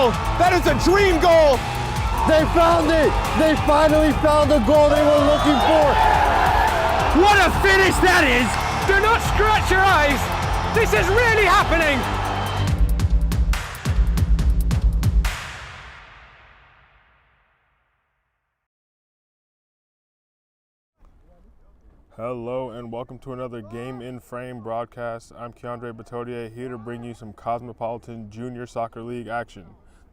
goal. That is a dream goal. They found it. They finally found the goal they were looking for. What a finish that is. Do not scratch your eyes. This is really happening. Hello and welcome to another Game in Frame broadcast. I'm Keandre Batodier, here to bring you some Cosmopolitan Junior Soccer League action.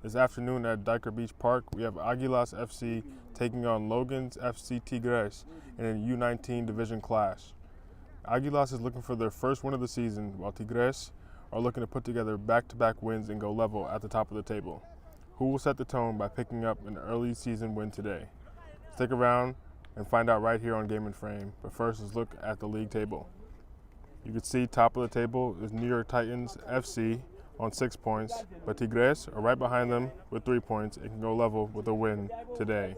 This afternoon at Diker Beach Park, we have Aguilas FC taking on Logan's FC Tigres in a U19 division clash. Aguilas is looking for their first win of the season, while Tigres are looking to put together back-to-back wins and go level at the top of the table. Who will set the tone by picking up an early season win today? Stick around and find out right here on Game in Frame. But first, let's look at the league table. You can see top of the table is New York Titans FC on 6 points, but Tigres are right behind them with 3 points and can go level with a win today.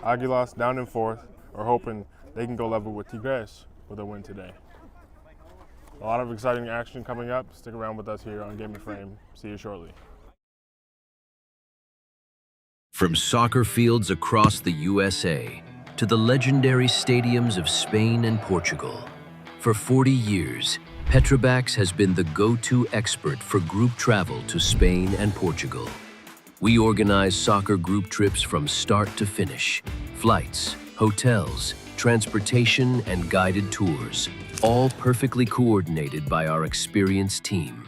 Aguilas down in fourth are hoping they can go level with Tigres with a win today. A lot of exciting action coming up. Stick around with us here on Game in Frame. See you shortly. From soccer fields across the USA to the legendary stadiums of Spain and Portugal, for 40 years, Petrobax has been the go-to expert for group travel to Spain and Portugal. We organize soccer group trips from start to finish, flights, hotels, transportation, and guided tours, all perfectly coordinated by our experienced team.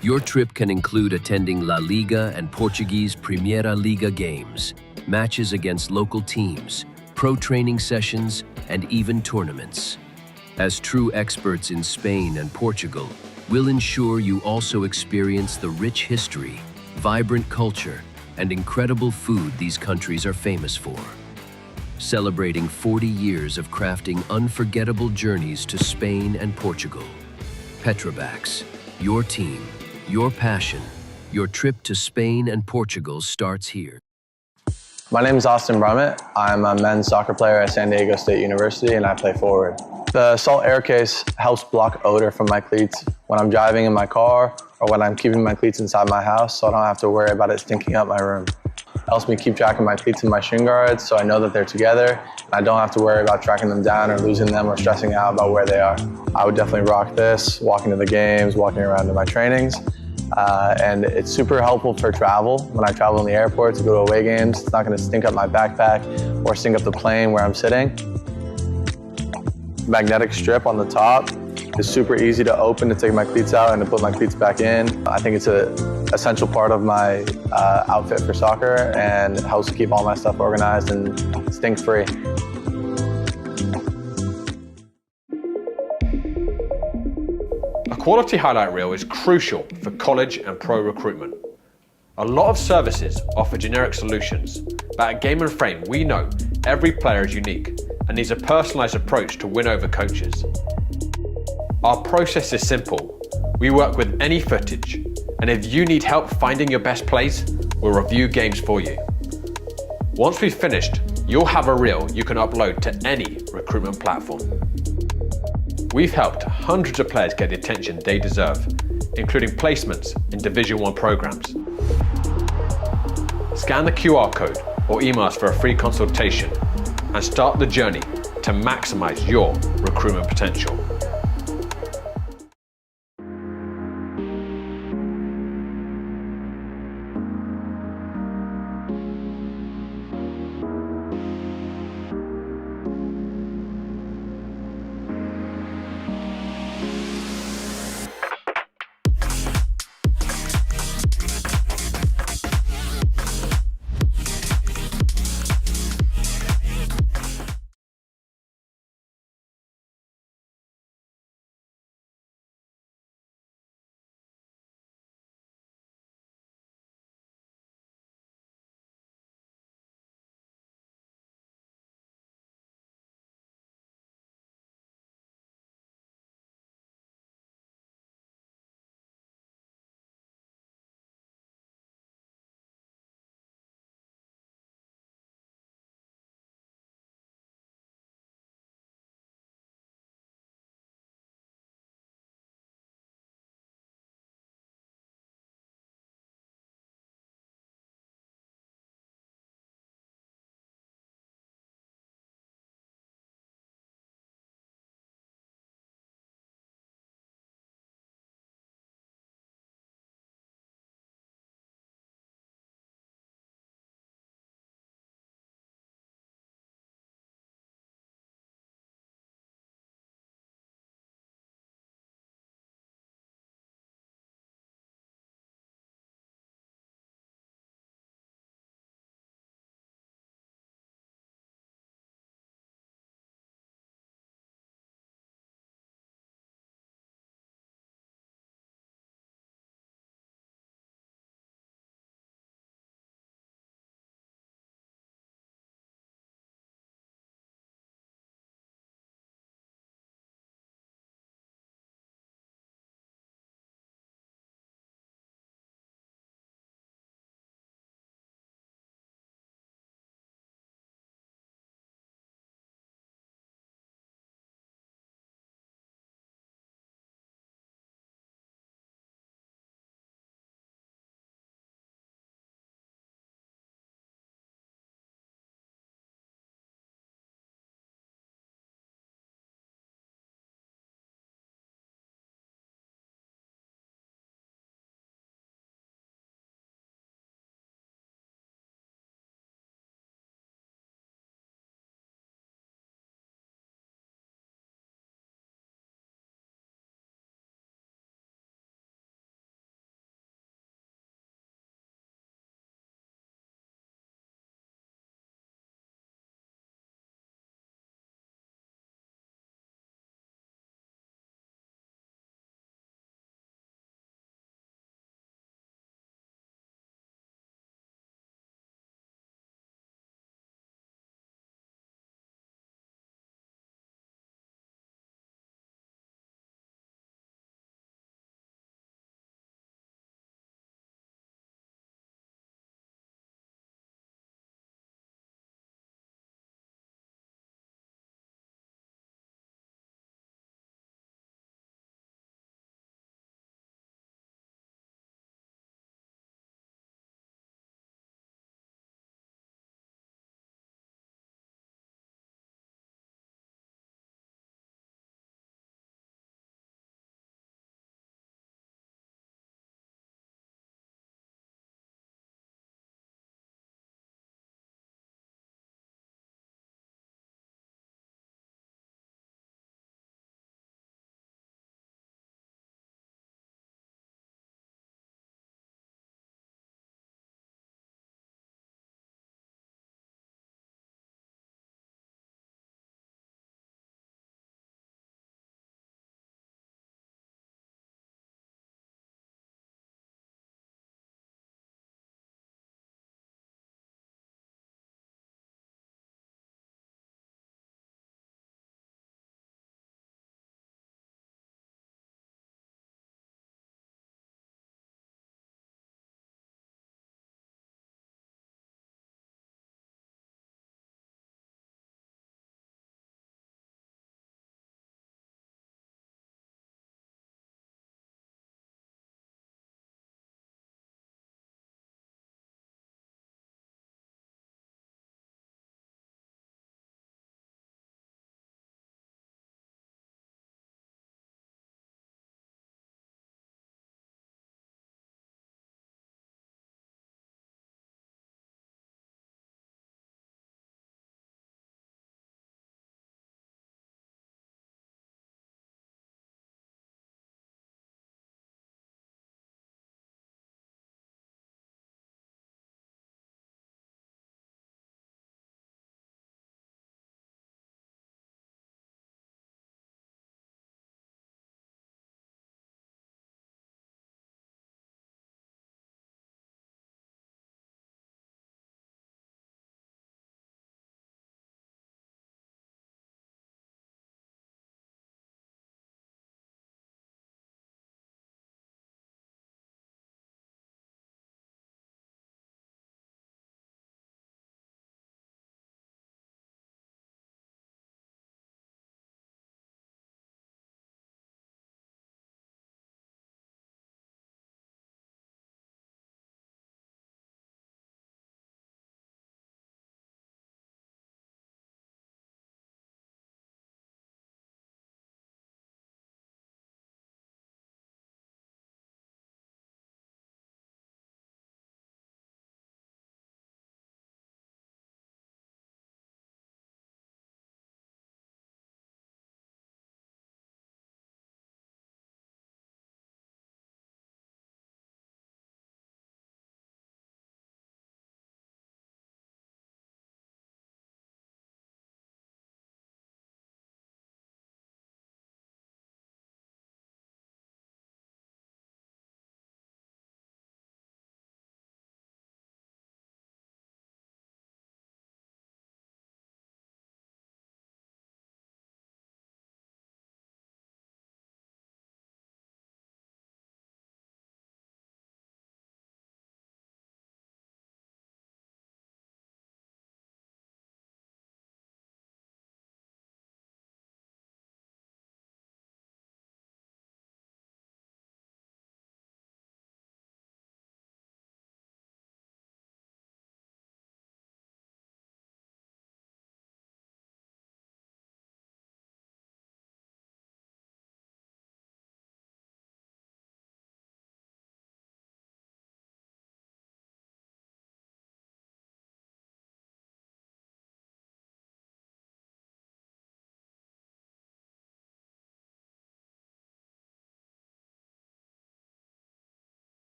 Your trip can include attending La Liga and Portuguese Primeira Liga games, matches against local teams, pro training sessions, and even tournaments. As true experts in Spain and Portugal, we'll ensure you also experience the rich history, vibrant culture, and incredible food these countries are famous for. Celebrating 40 years of crafting unforgettable journeys to Spain and Portugal. Petrobax, your team, your passion, your trip to Spain and Portugal starts here. My name is Austin Brummett. I'm a men's soccer player at San Diego State University and I play forward. The Salt Air Case helps block odor from my cleats when I'm driving in my car or when I'm keeping my cleats inside my house, so I don't have to worry about it stinking up my room. It helps me keep track of my cleats and my shin guards so I know that they're together and I don't have to worry about tracking them down or losing them or stressing out about where they are. I would definitely rock this, walking to the games, walking around to my trainings. And it's super helpful for travel. When I travel in the airport to go to away games, it's not going to stink up my backpack or stink up the plane where I'm sitting. Magnetic strip on the top is super easy to open to take my cleats out and to put my cleats back in. I think it's an essential part of my outfit for soccer and helps keep all my stuff organized and stink-free. A quality highlight reel is crucial for college and pro recruitment. A lot of services offer generic solutions, but at Game in Frame we know every player is unique and needs a personalised approach to win over coaches. Our process is simple. We work with any footage, and if you need help finding your best plays, we'll review games for you. Once we've finished, you'll have a reel you can upload to any recruitment platform. We've helped hundreds of players get the attention they deserve, including placements in Division 1 programs. Scan the QR code or email us for a free consultation and start the journey to maximize your recruitment potential.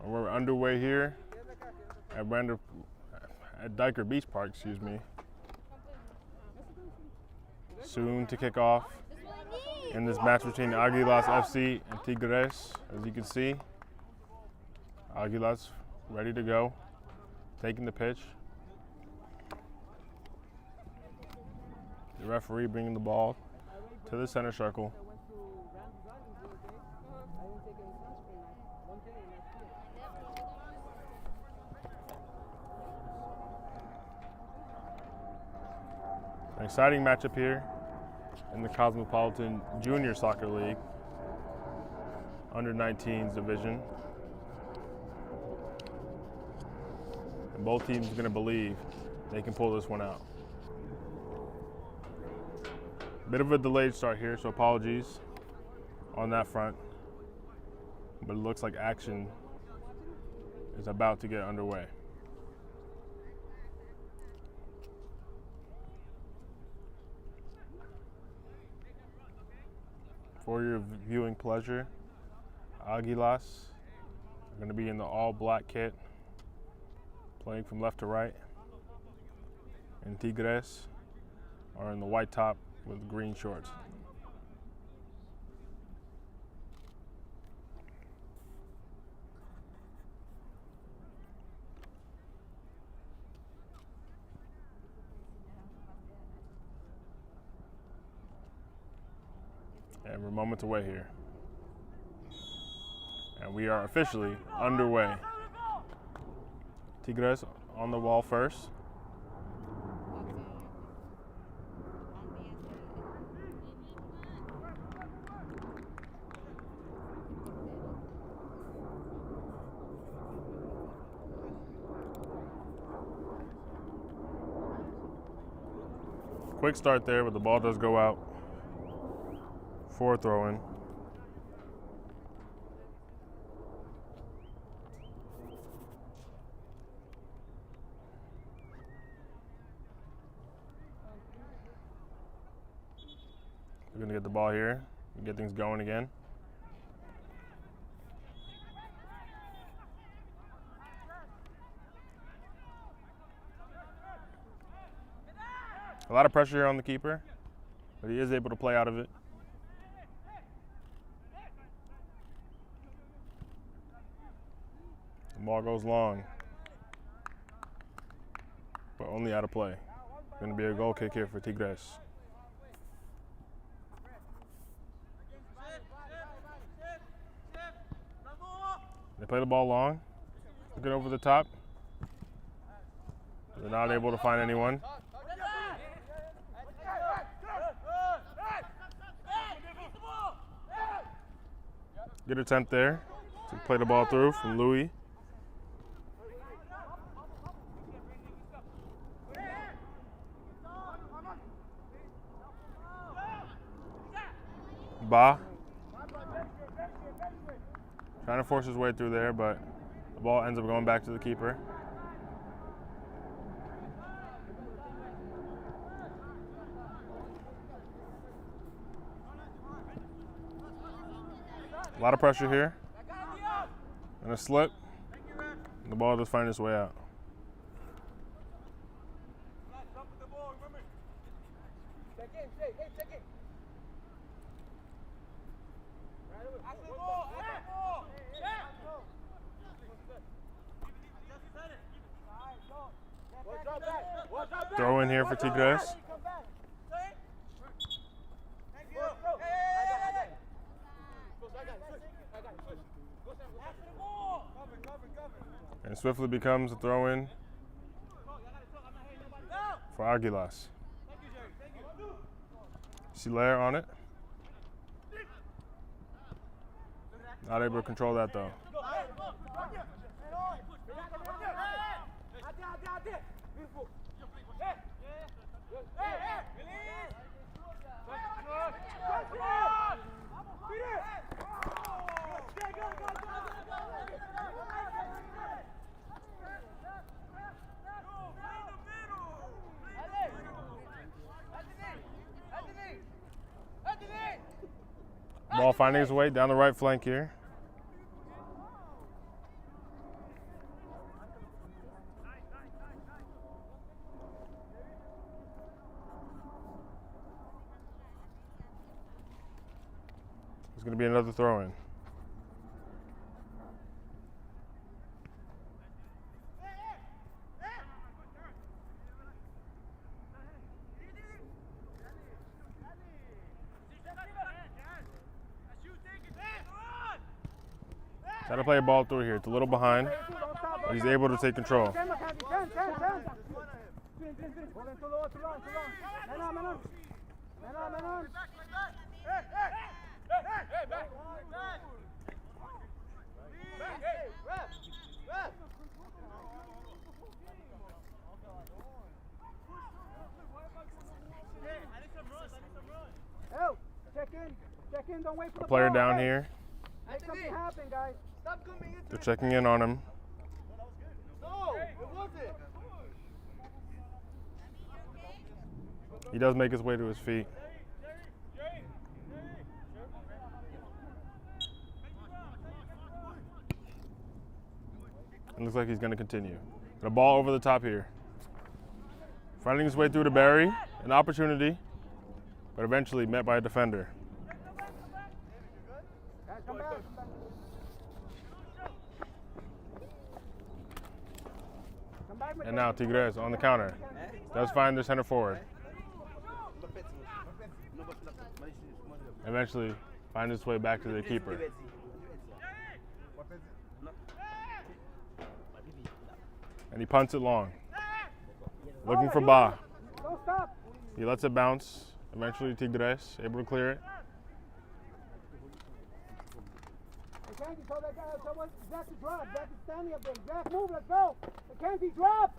We're underway here at Diker Beach Park, excuse me. Soon to kick off in this match between Aguilas FC and Tigres. As you can see, Aguilas ready to go, taking the pitch. The referee bringing the ball to the center circle. An exciting matchup here in the Cosmopolitan Junior Soccer League, under-19s division. And both teams are going to believe they can pull this one out. Bit of a delayed start here, so apologies on that front. But it looks like action is about to get underway. For your viewing pleasure, Aguilas are going to be in the all-black kit, playing from left to right, and Tigres are in the white top with green shorts. And we're moments away here. And we are officially underway. Tigres on the wall first. Quick start there, but the ball does go out for a throw-in. We're gonna get the ball here and get things going again. A lot of pressure here on the keeper, but he is able to play out of it. The ball goes long, but only out of play. Going to be a goal kick here for Tigres. They play the ball long, looking over the top. They're not able to find anyone. Good attempt there to play the ball through from Louis. Ba. Trying to force his way through there, but the ball ends up going back to the keeper. A lot of pressure here. And a slip. The ball does find its way out. Throw in here for Tigres. And swiftly becomes a throw-in for Aguilas. Silaire on it. Not able to control that though. Ball finding its way down the right flank here. going to be another throw-in. Got to play a ball through here. It's a little behind, but he's able to take control. Check in, don't wait for the Player ball, down okay? here. Make something happen, guys. They're checking in on him. No, it wasn't. He does make his way to his feet. It looks like he's going to continue. The ball over the top here. Finding his way through to Barry. An opportunity, but eventually met by a defender. And now Tigres on the counter. Does find their center forward. Eventually finds its way back to the keeper. And he punts it long. Looking for Ba. He lets it bounce. Eventually Tigres able to clear it. Zach is standing up there. Zach, move, let's go. McKenzie, drop.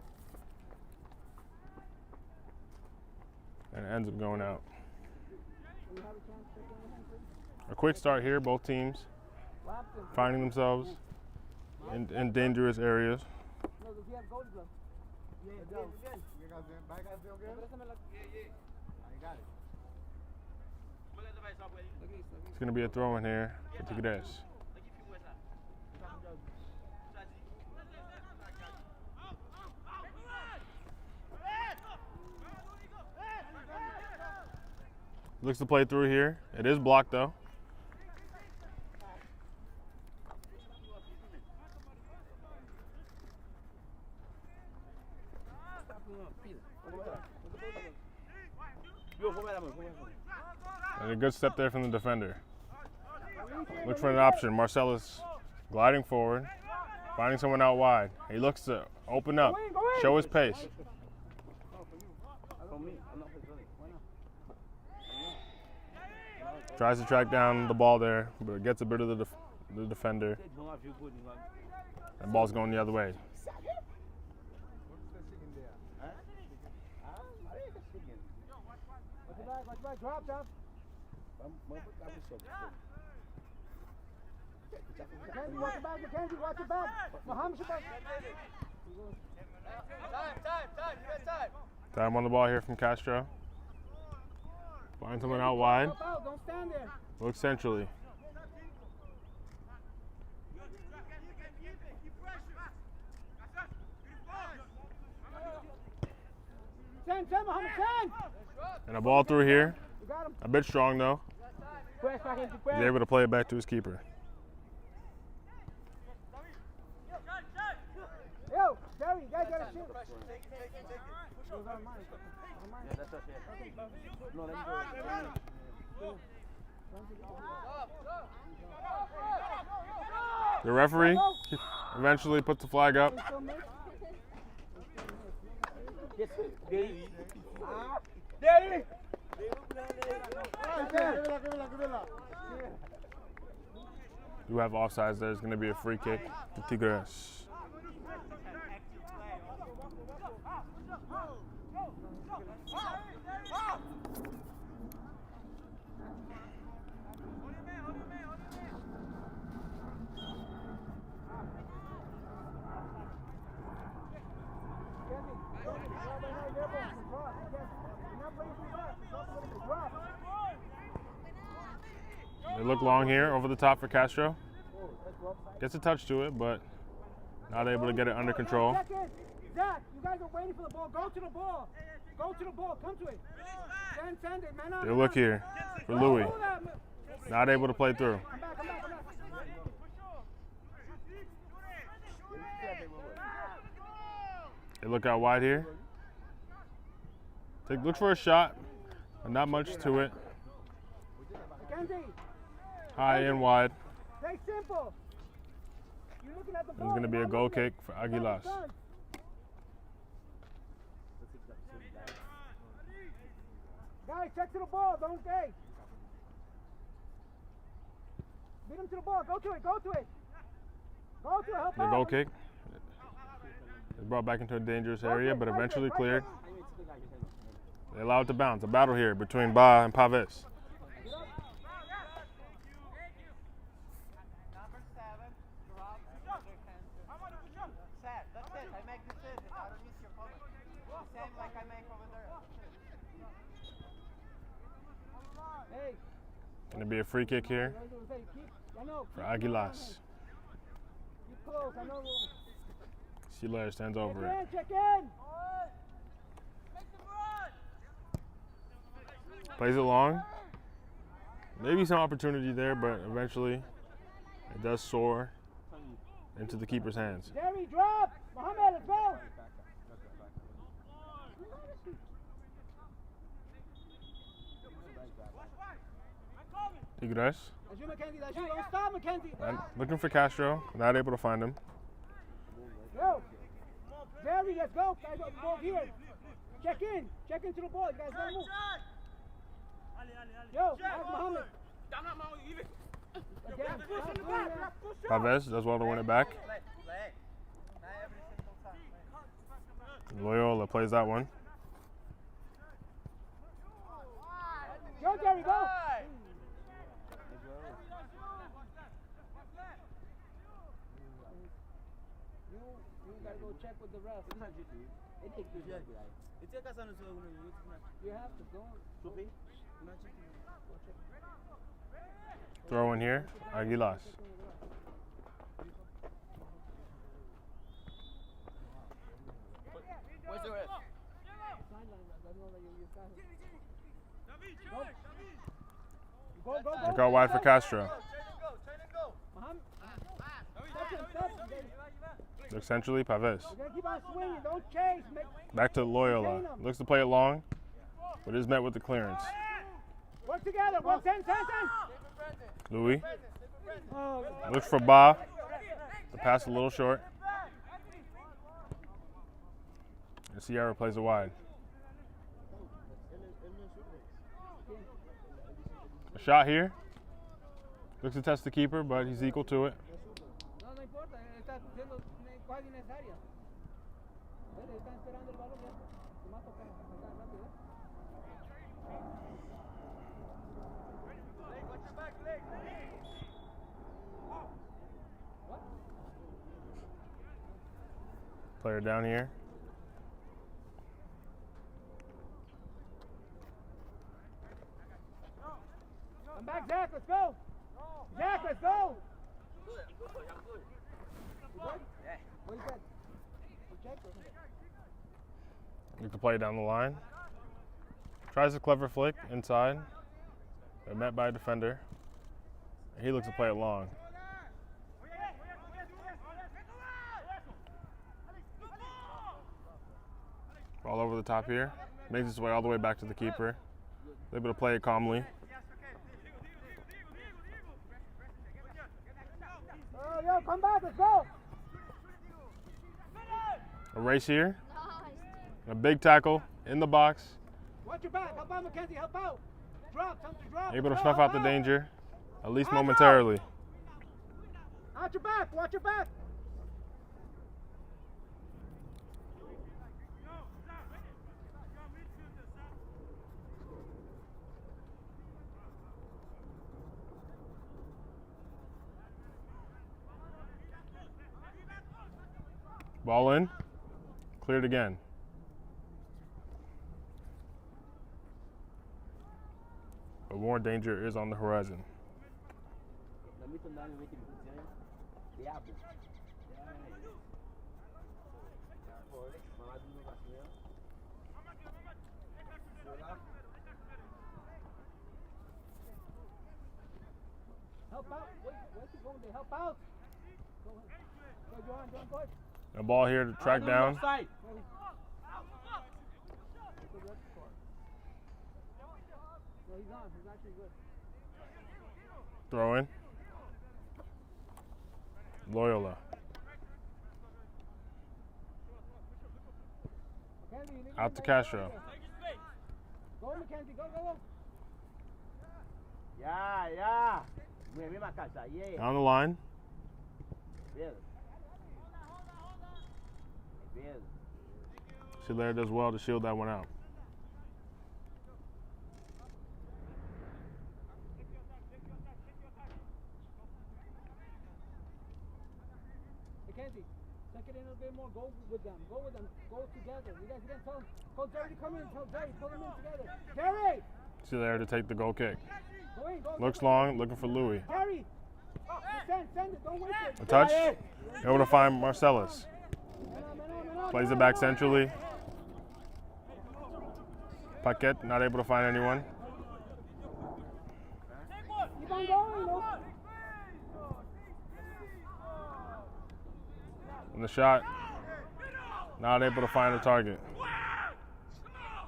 And it ends up going out. A quick start here, both teams finding themselves in dangerous areas. It's going to be a throw in here for Tigres. Looks to play through here. It is blocked though. And a good step there from the defender. Look for an option. Marcellus gliding forward, finding someone out wide. He looks to open up, show his pace. Tries to track down the ball there, but it gets a bit of the defender. And ball's going the other way. Drop. McKenzie, watch your back. Mohammed, Time on the ball here from Castro. Find someone out wide. Don't stand there. Look centrally. Mohammed, 10. And a ball through here. A bit strong though. He's able to play it back to his keeper. Yo, Jerry, you guys gotta shoot. The referee eventually puts the flag up. You have offsides. There's going to be a free kick to Tigres. They look long here, over the top for Castro. Gets a touch to it, but not able to get it under control. Zach, you guys are waiting for the ball. Go to the ball. Go to the ball. Come to it. Send it, man. They look here for Louis. Not able to play through. They look out wide here. Look for a shot, but not much to it. High and wide. It's going to be a goal kick for Aguilas. Guys, check to the ball, don't gate. Beat him to the ball, go to it, go to it. Go to it, help The out. goal kick is brought back into a dangerous area, but eventually cleared. They allow it to bounce. A battle here between Ba and Paves. Going to be a free kick here for Aguilas. Siler stands over it. Check in. Plays it long. Maybe some opportunity there, but eventually it does soar into the keeper's hands. Jerry, drop. Mohammed, let's go. Tigres. That's you, Mackenzie. That's you. Don't stop, Mackenzie. Looking for Castro. Not able to find him. Go. Jerry, let's go. Guys, go here. Check in. Check into the ball. You guys gotta move. Yo, that's Mohammed. Paves does well to win it back. Loyola plays that one. Go, Jerry, go. You gotta go check with the ref. You have to go. Throw in here. Aguilas. Where's the ref? Go. Look out wide for Castro. Looks centrally, Paves. You're gonna keep on swinging. Don't chase. Back to Loyola. Looks to play it long, but is met with the clearance. Work together. Work 10. Louis looks for Ba. The pass a little short. And Sierra plays it wide. A shot here. Looks to test the keeper, but he's equal to it. No importa. Está haciendo casi necesaria. Están esperando el balón ya. Más tocar rápido. Player down here. Come back, Zach. Let's go. Zach, let's go. What is that? Look to play down the line. Tries a clever flick inside. But met by a defender. He looks to play it long. Ball over the top here. Makes its way all the way back to the keeper. Able to play it calmly. Oh, yo, come back. Let's go. A race here. A big tackle in the box. Watch your back. Help out, Mackenzie. Help out. Drop. Time to drop. Able to snuff out the danger, at least momentarily. Out your back. Watch your back. Ball in. Cleared again. But more danger is on the horizon. They help out. Go, Johan, go ahead. A ball here to track down. No, he's on. He's actually good. Throw in. Loyola. Out to Castro. Go, Mackenzie, go. Ya. Misma casa. Yeah. On the line. Bien. Hilaire does well to shield that one out. Mackenzie, take it in a little bit more. Go with them. Go together. You guys again, tell him. Tell Jerry to come in. Tell Jerry, pull him in together. Jerry! Hilaire to take the goal kick. Go in, go. Looks long, looking for Louis. Jerry! Send it. Don't wait for it. A touch. Able to find Marcellus. Plays it back centrally. Paquette not able to find anyone. Keep on going, no? And the shot, not able to find a target.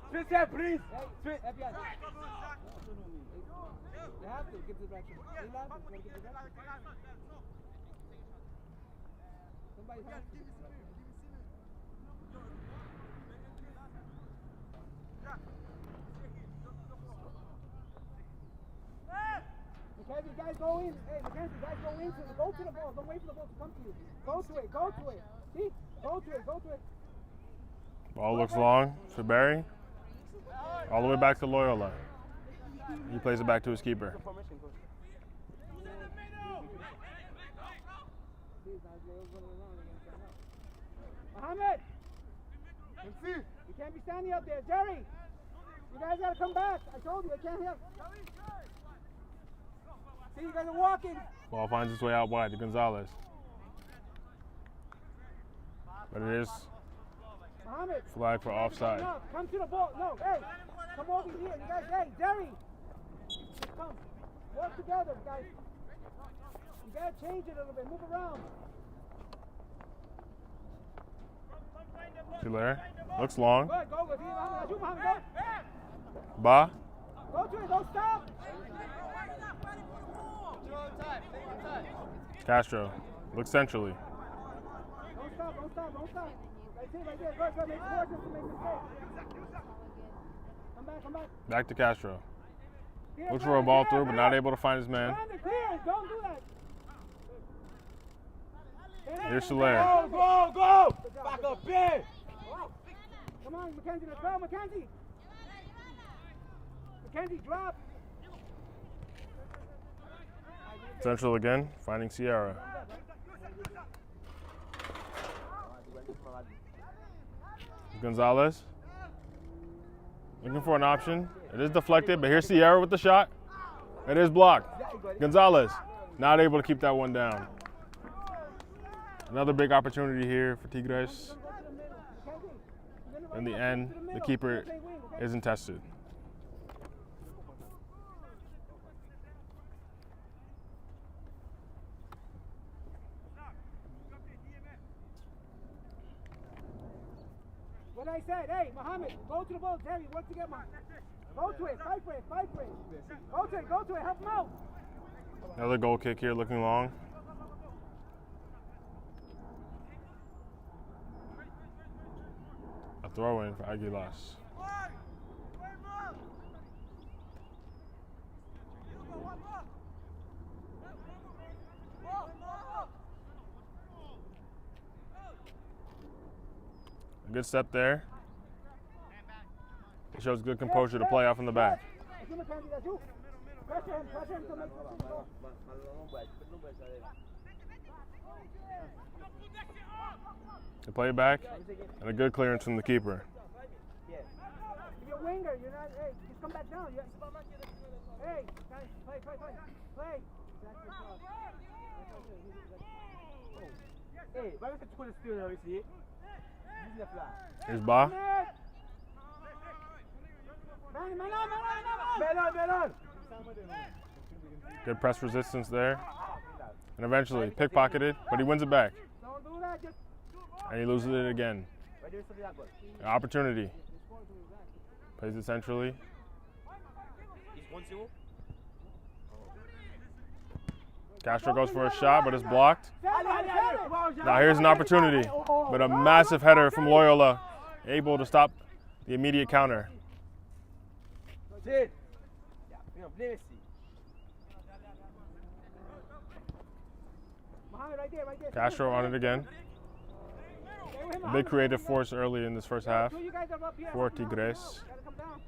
Switch here, please. Hey, FBI. They have to give the direction. They have to give the direction. Somebody has to. Mackenzie, guys go in. Hey, Mackenzie, guys go into it. Go to the ball. Don't wait for the ball to come to you. Go to it. See? Go to it. Ball looks long for Barry. All the way back to Loyola. He plays it back to his keeper. Mohammed! You can't be standing up there. Jerry! You guys gotta come back. I told you, I can't help. See, you guys are walking. Ball finds its way out wide to Gonzalez. But it is Mohammed! flag for offside. No, come to the ball. No, hey! Come over here. You guys, hey, Jerry! Come. Work together, guys. You gotta change it a little bit. Move around. Hilaire looks long. Good, go. Mohammed, go. Ba. Go to it, don't stop. Castro looks centrally. Don't stop. Right there. Good. Make forces to make mistakes. Come back. Back to Castro. Clear, Looks for a ball through, but not able to find his man. Clear. Don't do that. Here's Hilaire. Go! Back up here! Come on, Mackenzie, let's go, Mackenzie! Mackenzie, drop! Central again, finding Sierra. Gonzalez. Looking for an option. It is deflected, but here's Sierra with the shot. It is blocked. Gonzalez not able to keep that one down. Another big opportunity here for Tigres. In the end, the keeper isn't tested. What I said, hey, Mohammed, go to the ball, Jerry, work together, man. Go to it, fight for it. Go to it, help him out. Another goal kick here, looking long. A throw in for Aguilas. A good step there. It shows good composure to play off in the back. Pressure him to make the goal. To play back, and a good clearance from the keeper. You're a winger, you're not, hey, just come back down. Hey, guys, play. Hey, why don't you put the steal over here? Here's Ba. Melon! Good press resistance there. And eventually pickpocketed, but he wins it back. Don't do that. Just And he loses it again. An opportunity. Plays it centrally. Castro goes for a shot, but it's blocked. Now here's an opportunity, but a massive header from Loyola, able to stop the immediate counter. Mohammed, right there. Castro on it again. A big creative force early in this first half You guys are up here. for Tigres. Gotta come down.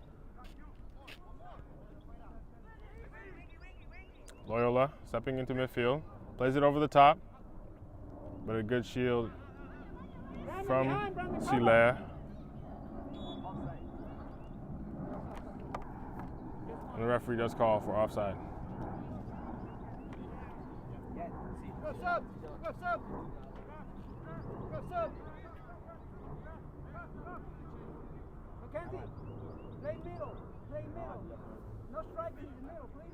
Loyola stepping into midfield, plays it over the top, but a good shield from Silaire. And the referee does call for offside. What's up? Mackenzie, play middle. No striking in the middle, please.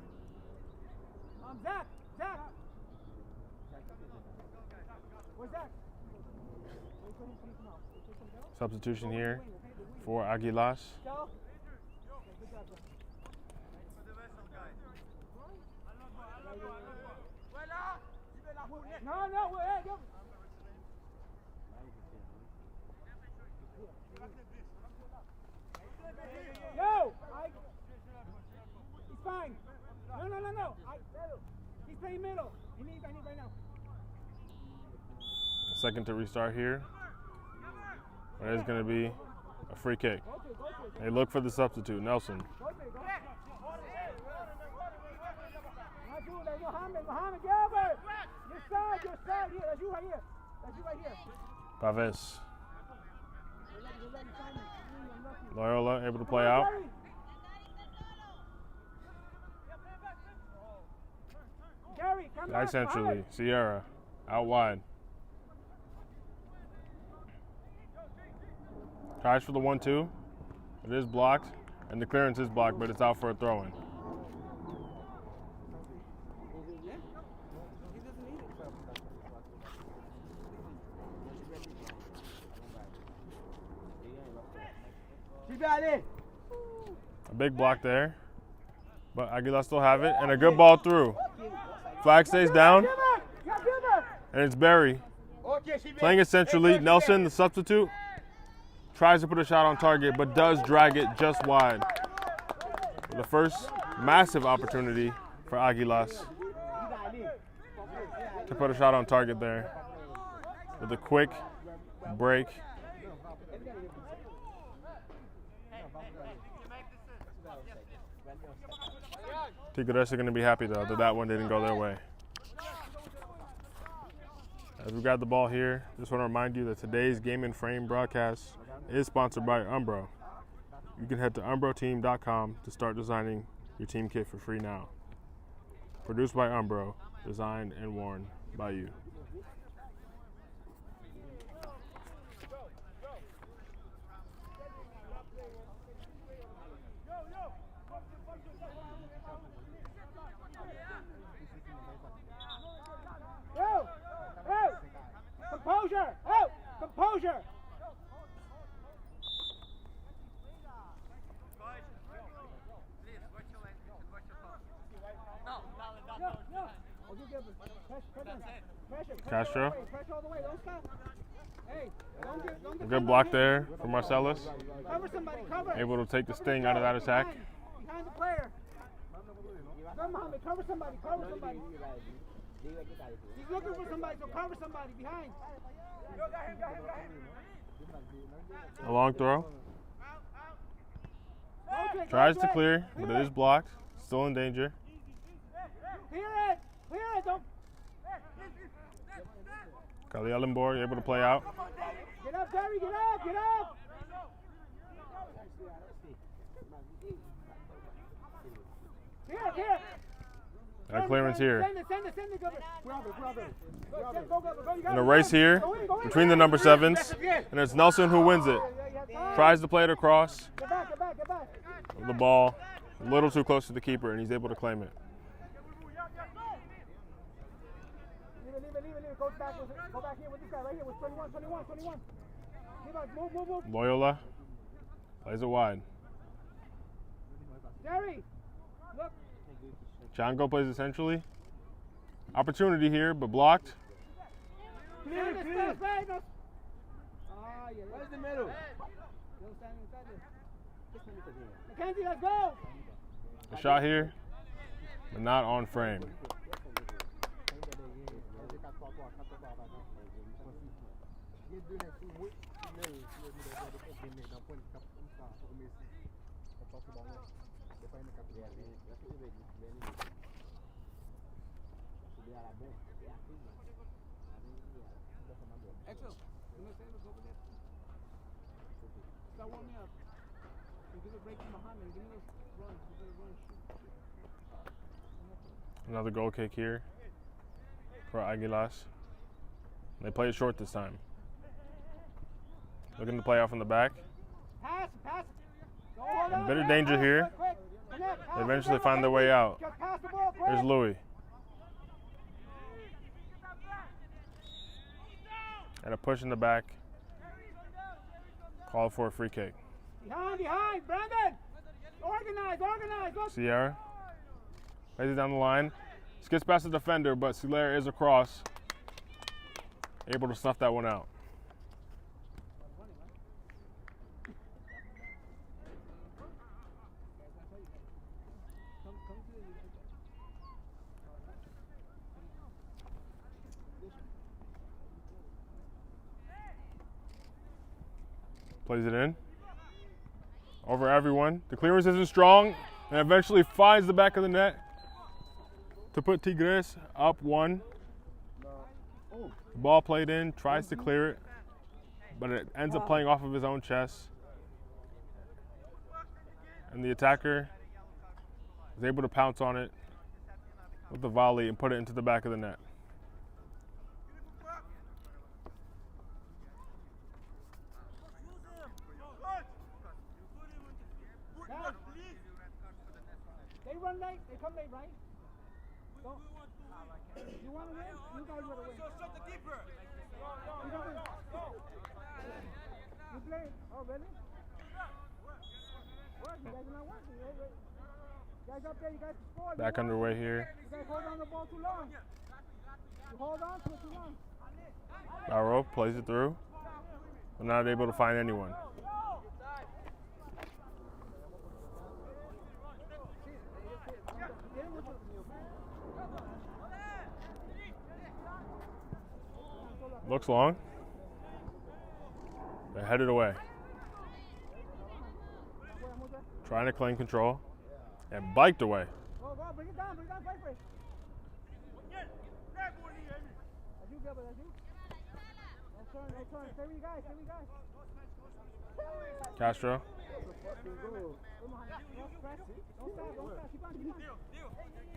Zach. Where's Zach? Substitution here for Aguilas. Go. No, hey, go. Yo! He's fine. No. He's playing middle. I need right now. Second to restart here. But it's going to be a free kick. They look for the substitute, Nelson. Mohammed, Gilbert! Your side here. That's you right here. Paves. Loyola able to play out. Gary, come Back centrally. Sierra out wide. Tries for the 1-2. It is blocked, and the clearance is blocked, but it's out for a throw-in. A big block there, but Aguilas still have it, and a good ball through. Flag stays down, and it's Barry. Playing it centrally, Nelson, the substitute, tries to put a shot on target, but does drag it just wide. The first massive opportunity for Aguilas to put a shot on target there with a quick break. Tigres are going to be happy, though, that one didn't go their way. As we got the ball here, just want to remind you that today's Game in Frame broadcast is sponsored by Umbro. You can head to umbroteam.com to start designing your team kit for free now. Produced by Umbro, designed and worn by you. Composure! Castro. Pressure all the way. Don't stop. Hey, don't A good block there for Marcellus. Cover somebody, cover. Able to take the sting out of that attack. Behind the player. Come on, cover somebody. He's looking for somebody, so cover somebody behind. A long throw. Tries to clear, but it is blocked. Still in danger. Clear it, don't. Kali Ellenborg able to play out. Get up, Gary, get up. Here. And a clearance here. Send it, brother. And a race here between the number 7s. And it's Nelson who wins it. Tries to play it across. Get back. The ball a little too close to the keeper, and he's able to claim it. Go back here with this guy right here with 21. Move. Loyola plays it wide. Jerry, look. Chango plays it centrally. Opportunity here, but blocked. Clear. Where's the middle? Mackenzie, let's go. A shot here, but not on frame. Start warming up. You give a break to Muhammad. Give me those runs. You better run, shoot. Another goal kick here for Aguilas. They play it short this time. Looking to play off in the back. Pass. Don't hold on. A bit of danger here. Quick. Connect. They eventually find their way out. Just pass the ball quick. Here's Louis. And a push in the back. Call for a free kick. Behind, Brandon! Organize, look! Sierra plays it down the line. Skips past the defender, but Sierra is across. Able to snuff that one out. Plays it in. Over everyone. The clearance isn't strong and eventually finds the back of the net to put Tigres up 1. The ball played in, tries to clear it, but it ends up playing off of his own chest. And the attacker is able to pounce on it with the volley and put it into the back of the net. They run late, they come late, right? Don't. You want to win? You guys want to win. Shut the keeper. You don't win. You play. Oh, really? What? You guys are not working. You guys up there, you guys score. Back underway here. You guys hold on the ball too long. You hold on to it too long. Barrow plays it through, but not able to find anyone. Looks long. They're headed away. Trying to claim control and biked away. Go, bring it down, fight for it. That's you, Gilbert, that's you. No turn, stay with you guys. Castro.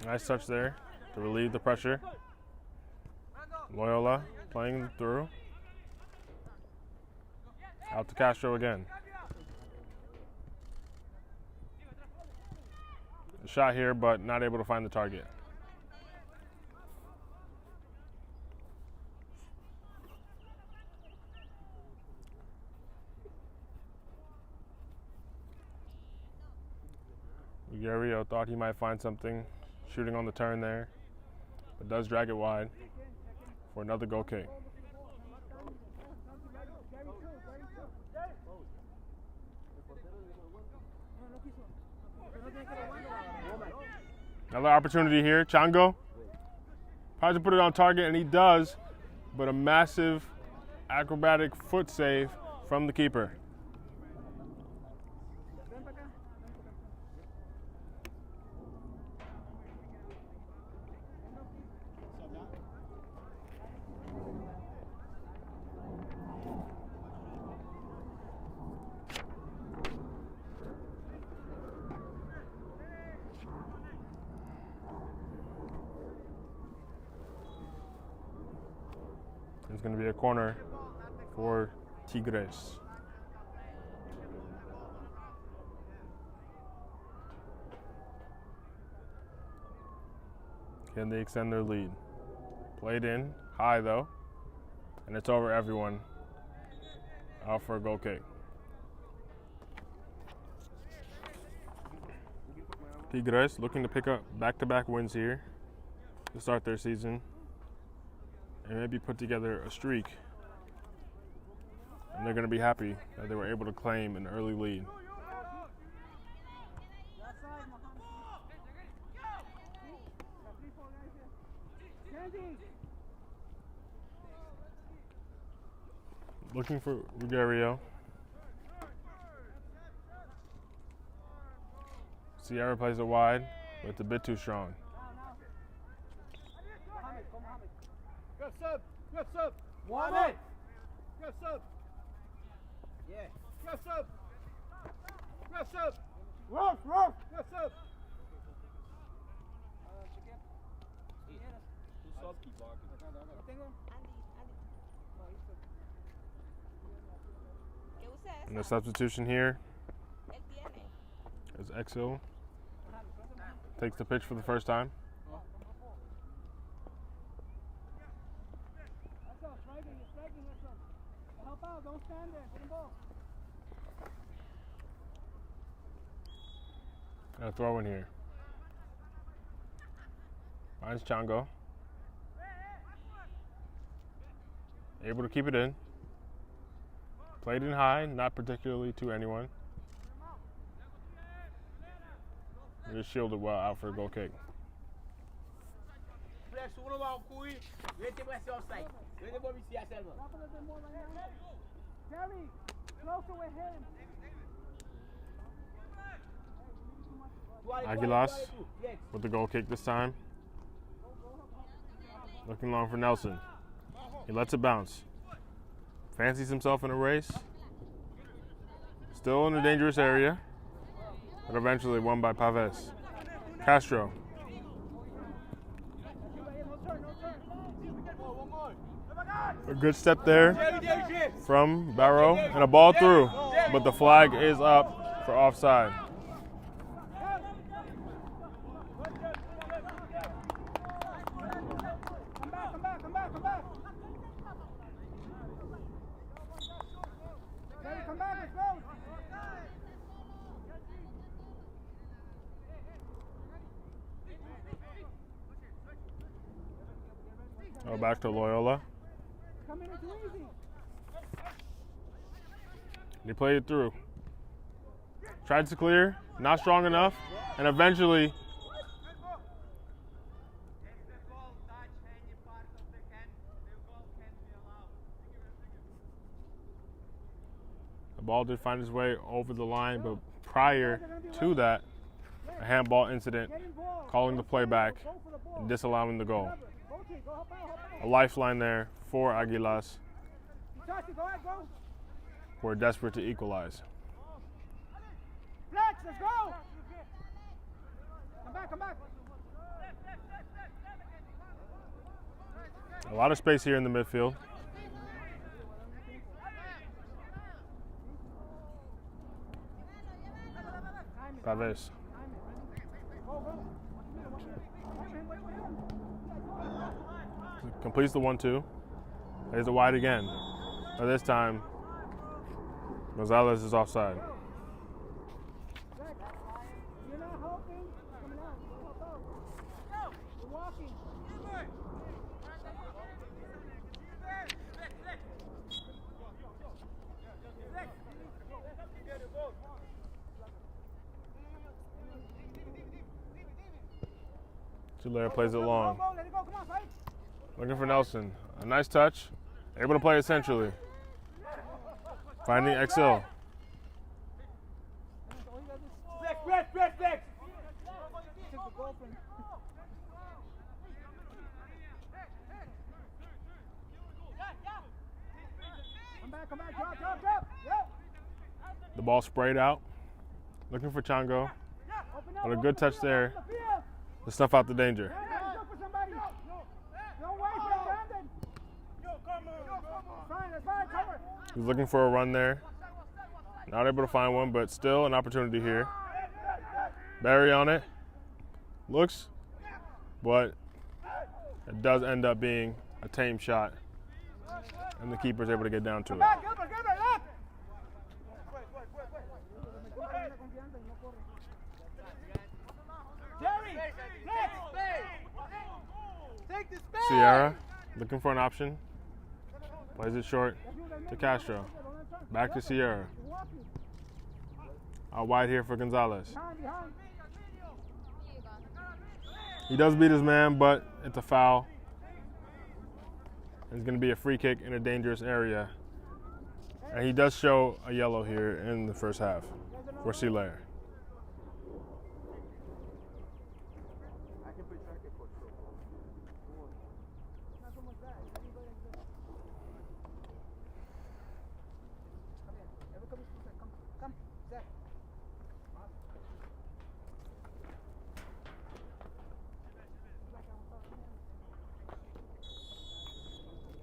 Nice touch there to relieve the pressure. Loyola playing through. Out to Castro again. A shot here, but not able to find the target. Ugario thought he might find something shooting on the turn there, but does drag it wide for another goal kick. Another opportunity here. Chango tries to put it on target, and he does, but a massive acrobatic foot save from the keeper. It's going to be a corner for Tigres. Can they extend their lead? Played in, high though. and it's over everyone. Out for a goal kick. Tigres looking to pick up back-to-back wins here to start their season and maybe put together a streak. And they're going to be happy that they were able to claim an early lead. Looking for Ruggiero. Sierra plays it wide, but it's a bit too strong. Good sub. Good sub. Mohamed. Good sub. Yeah. Good sub. Good sub. Rolf. Good sub. And the substitution here is Exil. Takes the pitch for the first time. Got a throw in here. Finds Chango. Able to keep it in. Played in high, not particularly to anyone. Just shielded well out for a goal kick. Aguilas with the goal kick this time. Looking long for Nelson. He lets it bounce. Fancies himself in a race. Still in a dangerous area, but eventually won by Paves. Castro. A good step there from Barrow, and a ball through, but the flag is up for offside. Go back to Loyola. He played it through. Tried to clear, not strong enough, and eventually the ball did find its way over the line, but prior to that, a handball incident, calling the play back and disallowing the goal. A lifeline there for Aguilas. We're desperate to equalize. Flex, let's go! Come back. A lot of space here in the midfield. Paves. Completes the 1-2. Plays it wide again. But this time, Gonzalez is offside. You're not helping. Coming out. Help out. You're walking. Tulare plays it long. Let it go. Come on, fight. Looking for Nelson. A nice touch. Able to play it centrally. Finding Exil. Flex. Come back. Drop. Yep. The ball sprayed out. Looking for Chango. But a good touch there to snuff out the danger. Look for somebody. No way, Brandon. Fine, cover. He's looking for a run there. Not able to find one, but still an opportunity here. Barry on it. Looks, but it does end up being a tame shot And the keeper's able to get down to it. Back, Gilbert, look! Jerry, take the space! Sierra looking for an option. Plays it short to Castro. Back to Sierra. Out wide here for Gonzalez. He does beat his man, but it's a foul. It's going to be a free kick in a dangerous area. And he does show a yellow here in the first half for Silaire.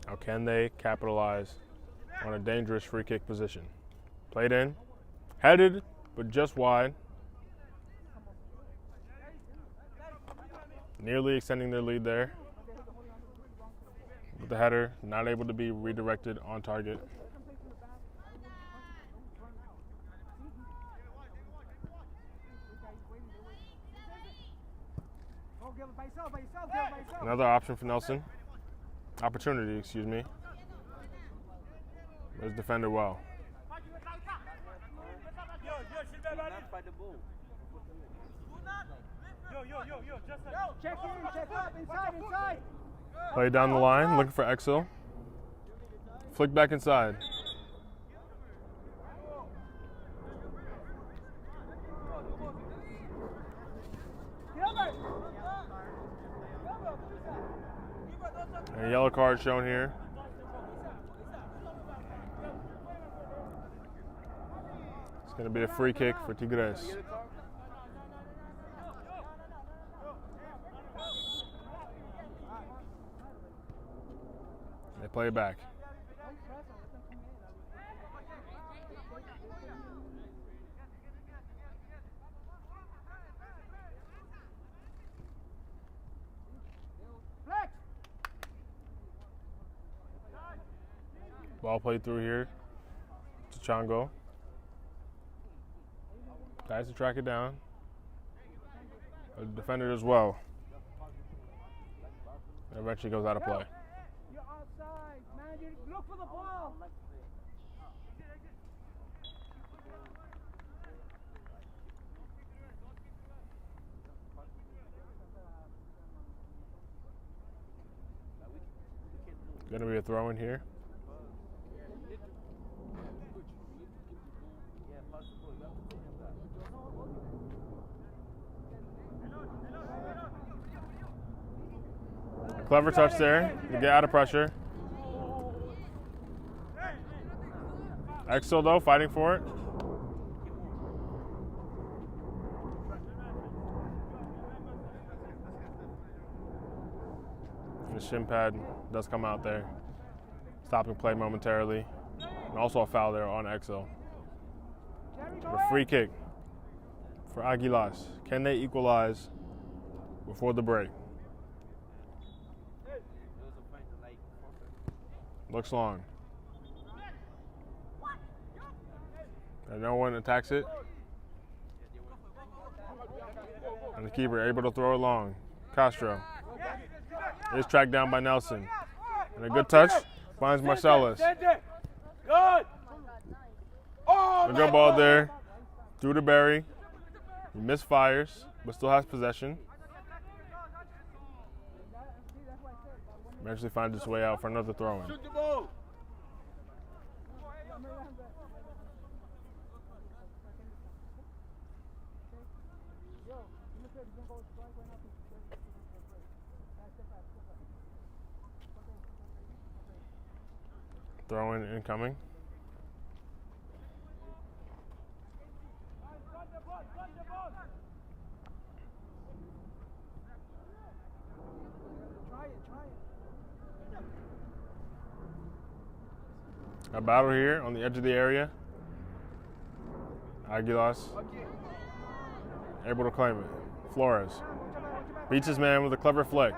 Now can they capitalize on a dangerous free kick position? Played in, headed, but just wide. Nearly extending their lead there. But the header not able to be redirected on target. Another option for Nelson. Opportunity, excuse me. There's defender well. Check in, check up, inside. Play down the line, looking for Exel. Flick back inside. And a yellow card shown here. It's going to be a free kick for Tigres. They play it back. Ball played through here to Chongo. Tries to track it down. The defender as well. And eventually goes out of play. You're outside, man. You look for the ball. Going to be a throw in here. Clever touch there to get out of pressure. Exel though, fighting for it. The shin pad does come out there, stopping play momentarily. And also a foul there on Exel. A free kick for Aguilas. Can they equalize before the break? Looks long. And no one attacks it. And the keeper able to throw it long. Castro is tracked down by Nelson. And a good touch finds Marcellus. Good. A good ball there. Through to Barry. He misfires, but still has possession. Eventually finds its way out for another throw-in. Shoot the ball. Throw-in incoming. A battle here on the edge of the area. Aguilas able to claim it. Flores beats his man with a clever flick.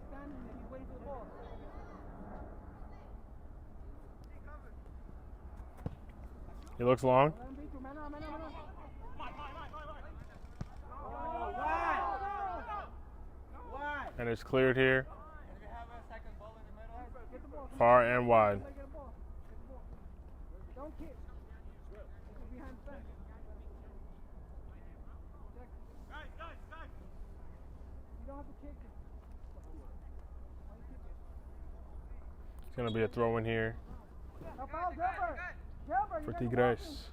Standing there, he's waiting for the ball. He looks long. Let him beat you, man, man. And it's cleared here. Far and wide. Don't kick. It's behind the fence. You don't have to kick it. It's going to be a throw in here for Tigres.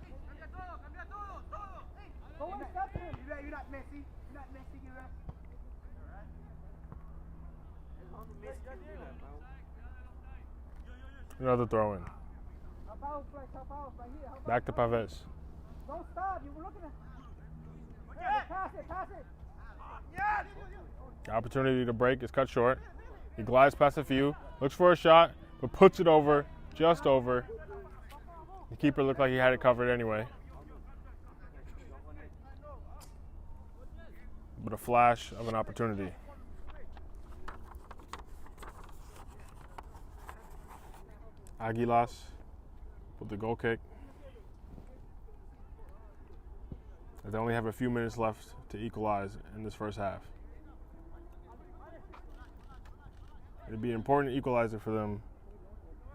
Go and step him. You're not messy. You're not messy. You're not. Another throw in. Back to Paves. Don't stop. You were looking at. Pass it. The opportunity to break is cut short. He glides past a few, looks for a shot, but puts it over, just over. The keeper looked like he had it covered anyway. But a flash of an opportunity. Aguilas with the goal kick. They only have a few minutes left to equalize in this first half. It'd be an important equalizer for them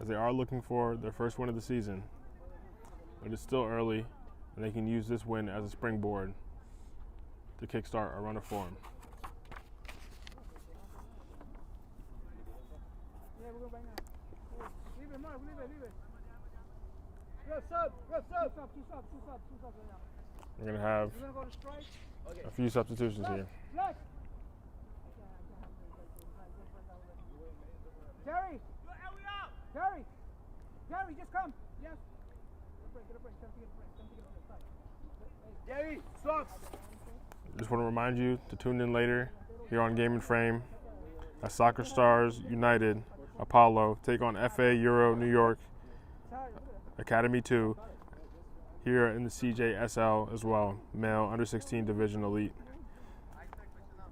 as they are looking for their first win of the season. But it's still early, and they can use this win as a springboard to kickstart a run of form. Yeah, we're going right now. Leave it, Mark. Leave it. Go sub. Two subs right now. We're going to have We're going to go to strike. a few substitutions here. Flex. Jerry, just come. Yes. Get a break. Come to get a break. Jerry, swap. Just want to remind you to tune in later here on Game and Frame as Soccer Stars United Apollo take on FA Euro New York Academy 2 here in the CJSL as well, male under 16 division elite.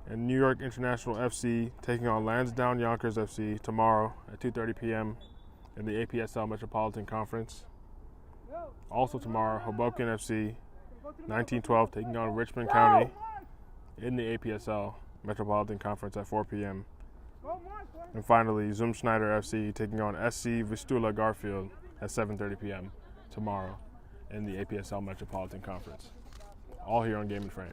And New York International FC taking on Lansdowne Yonkers FC tomorrow at 2:30 p.m. in the APSL Metropolitan Conference. Also tomorrow, Hoboken FC 1912 taking on Richmond County in the APSL Metropolitan Conference at 4 p.m. And finally, Zumschneider FC taking on SC Vistula Garfield at 7:30 p.m. tomorrow in the APSL Metropolitan Conference. All here on Game and Frame.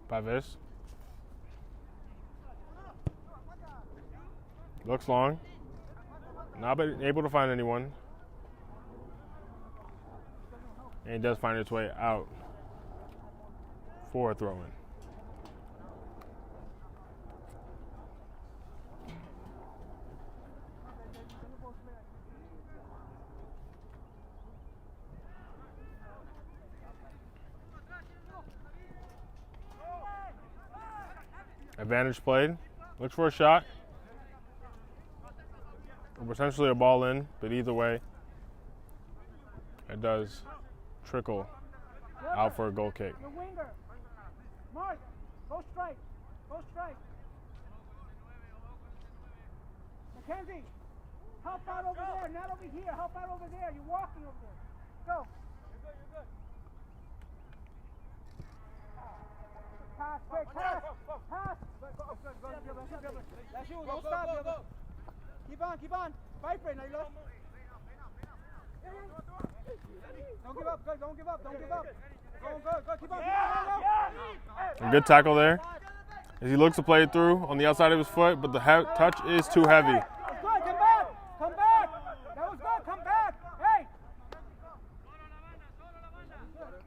Paves. Looks long. Not been able to find anyone. And it does find its way out for a throw-in. Advantage played. Looks for a shot. Or potentially a ball in, but either way, it does trickle out for a goal kick. The winger. Mark, go strike. Mackenzie, help out over there, not over here. Help out over there. You're walking over there. Go. Pass, quick, pass. That's you, don't stop. Go. Keep on. Fight for it, Nailo. Don't give up. Go, keep on. A good tackle there. As he looks to play it through on the outside of his foot, but the touch is too heavy. That's good, come back. That was good, come back. Hey.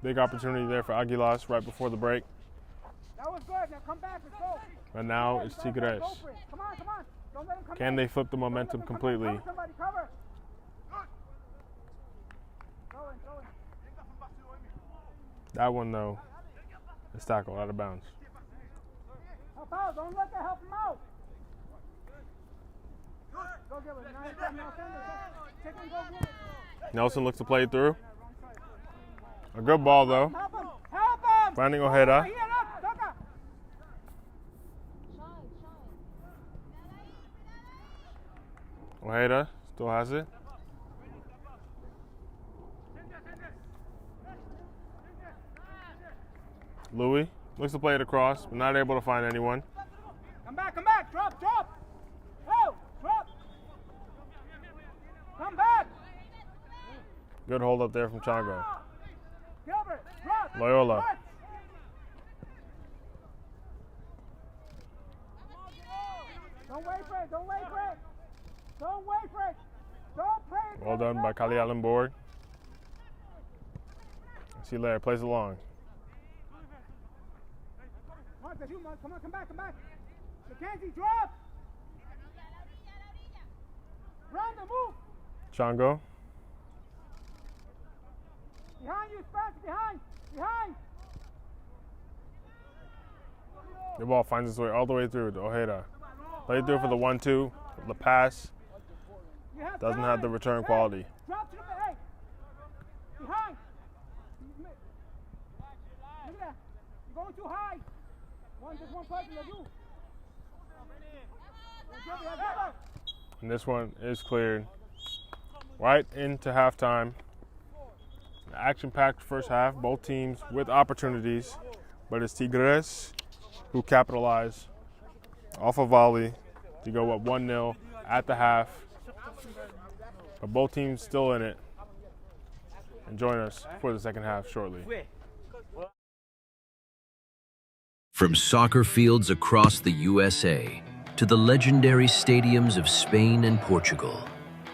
Big opportunity there for Aguilas right before the break. That was good, now come back, let's go. And now it's Tigres. Come on. Don't let him come Can they flip the momentum completely? Somebody cover. Throw in. That one, though, is tackled out of bounds. Help out. Don't let her help him out. Go give it. Take him, go get it. Nelson looks to play it through. A good ball though. Help him. Help him. Finding Ojeda. Here, look. Toca. Ojeda still has it. Louis looks to play it across, but not able to find anyone. Come back, come back. Drop, drop. Oh, drop. Come back. Good hold up there from Chango. Gilbert, drop. Loyola. March. Don't wait for it. Don't wait for it. Don't wait for it. Don't play it. Well done by Kali Allenborg. See later, plays it long. Marcus, you come on, come back, come back. Mackenzie, drop. Brandon, move. Chango. Behind you, Spencer, behind. Behind. The ball finds its way all the way through to Ojeda. Played through for the 1-2. The pass You have doesn't time. have the return Hey, quality. drop to the hey. Behind. Look at that. You're going too high. Just one person to do. And this one is cleared right into halftime. Action-packed first half, both teams with opportunities, but it's Tigres who capitalize off a volley to go up 1-0 at the half. But both teams still in it. And join us for the second half shortly. From soccer fields across the USA to the legendary stadiums of Spain and Portugal,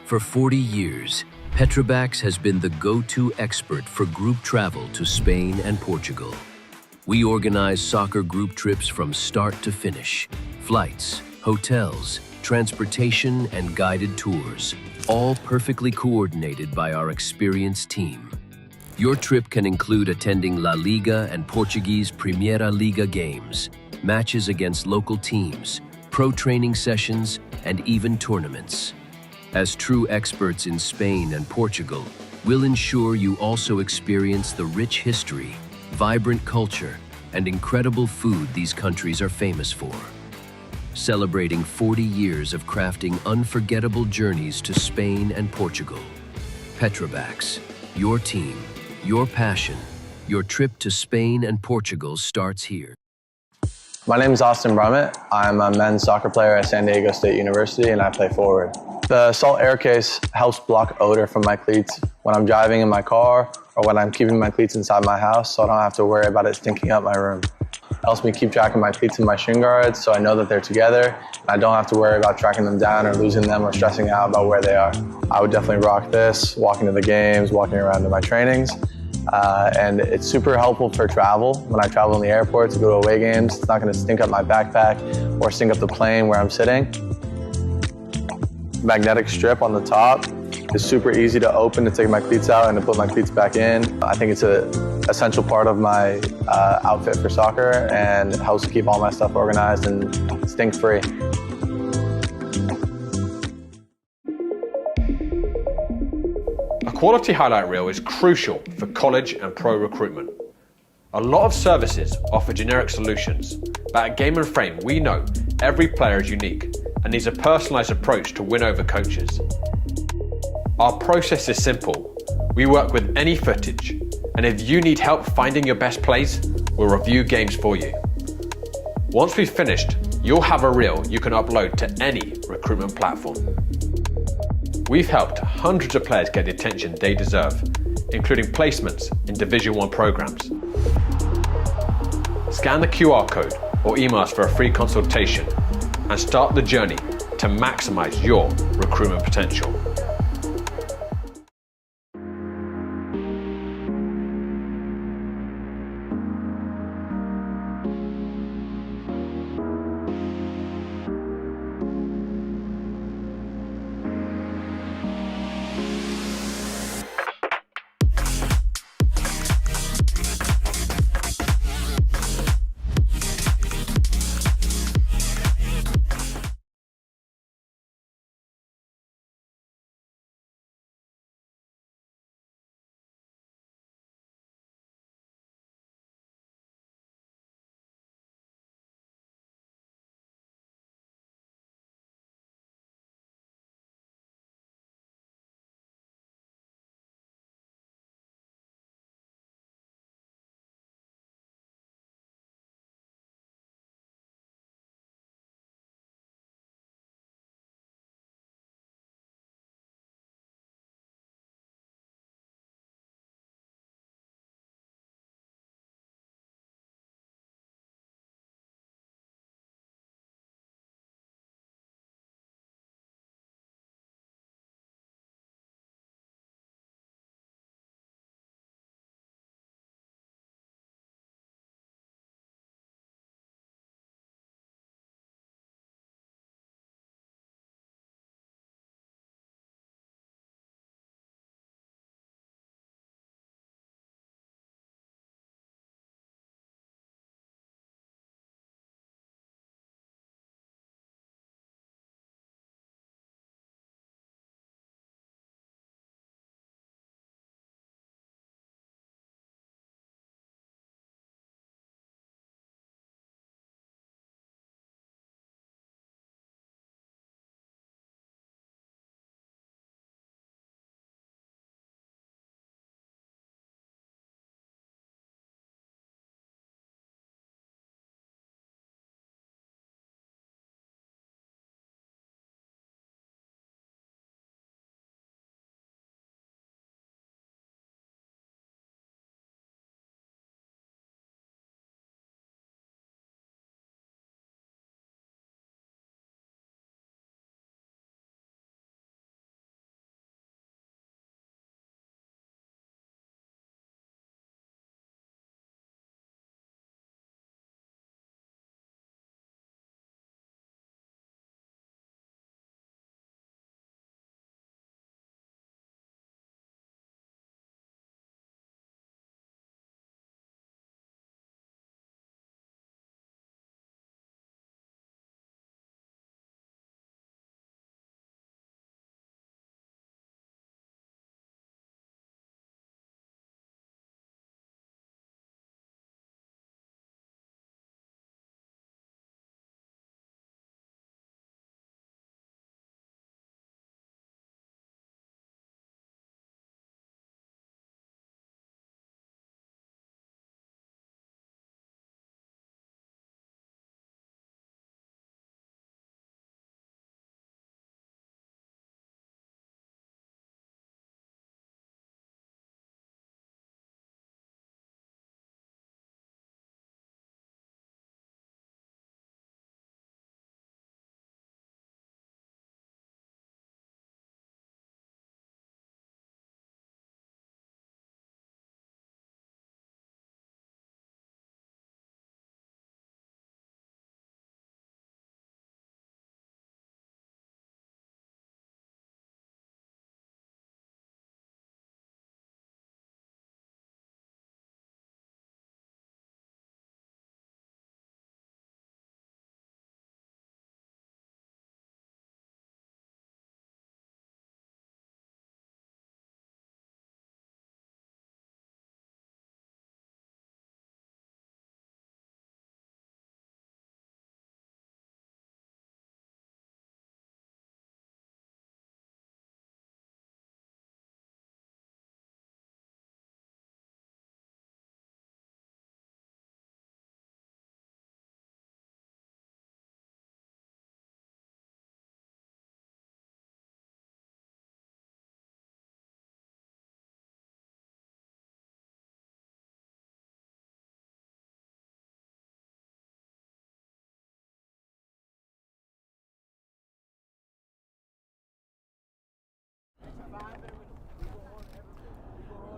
for 40 years, Petrobax has been the go-to expert for group travel to Spain and Portugal. We organize soccer group trips from start to finish, flights, hotels, transportation, and guided tours, all perfectly coordinated by our experienced team. Your trip can include attending La Liga and Portuguese Primeira Liga games, matches against local teams, pro training sessions, and even tournaments. As true experts in Spain and Portugal, we'll ensure you also experience the rich history, vibrant culture, and incredible food these countries are famous for. Celebrating 40 years of crafting unforgettable journeys to Spain and Portugal. Petrobax, your team, your passion, your trip to Spain and Portugal starts here. My name is Austin Brummett. I'm a men's soccer player at San Diego State University and I play forward. The salt air case helps block odor from my cleats when I'm driving in my car or when I'm keeping my cleats inside my house so I don't have to worry about it stinking up my room. It helps me keep track of my cleats and my shin guards so I know that they're together and I don't have to worry about tracking them down or losing them or stressing out about where they are. I would definitely rock this, walking to the games, walking around to my trainings. And it's super helpful for travel. When I travel in the airport to go to away games, it's not going to stink up my backpack or stink up the plane where I'm sitting. Magnetic strip on the top is super easy to open to take my cleats out and to put my cleats back in. I think it's an essential part of my outfit for soccer and it helps keep all my stuff organized and stink-free. A quality highlight reel is crucial for college and pro recruitment. A lot of services offer generic solutions, but at Game & Frame we know every player is unique and needs a personalised approach to win over coaches. Our process is simple. We work with any footage, and if you need help finding your best plays, we'll review games for you. Once we've finished, you'll have a reel you can upload to any recruitment platform. We've helped hundreds of players get the attention they deserve, including placements in Division 1 programs. Scan the QR code or email us for a free consultation and start the journey to maximize your recruitment potential.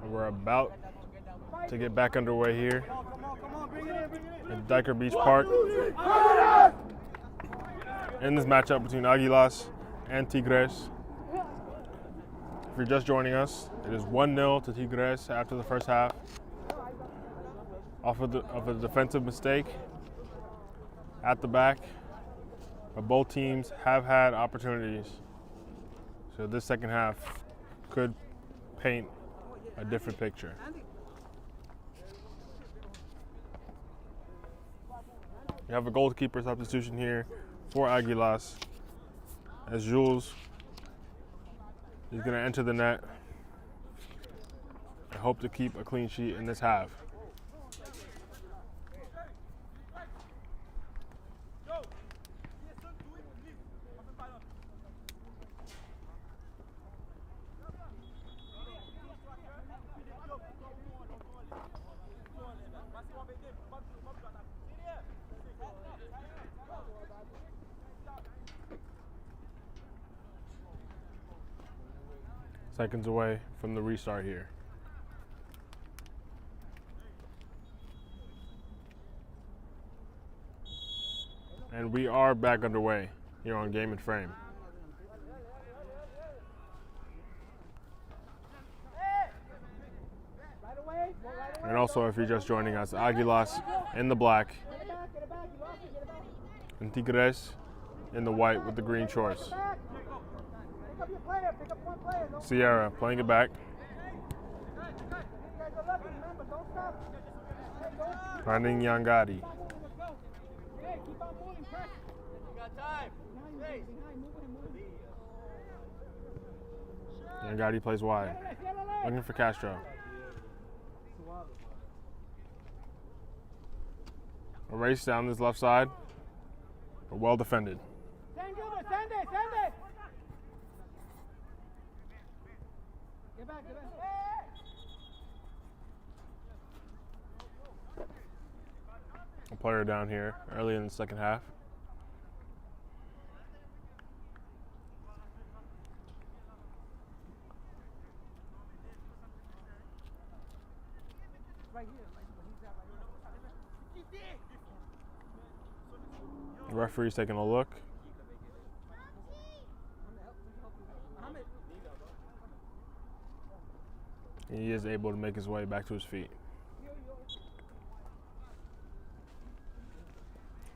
And we're about to get back underway here at Diker Beach Park in this matchup between Aguilas and Tigres. If you're just joining us, it is 1-0 to Tigres after the first half off of a defensive mistake at the back. But both teams have had opportunities, so this second half could paint a different picture. You have a goalkeeper substitution here for Aguilas, as Jules is going to enter the net and hope to keep a clean sheet in this half. Seconds away from the restart here. And we are back underway here on Game and Frame. And also, if you're just joining us, Aguilas in the black and Tigres in the white with the green shorts. Sierra playing it back. Finding Yangadi. Yangadi plays wide. Looking for Castro. A race down this left side, but well defended. Send it. Get back. A player down here early in the second half. The referee's taking a look. He is able to make his way back to his feet.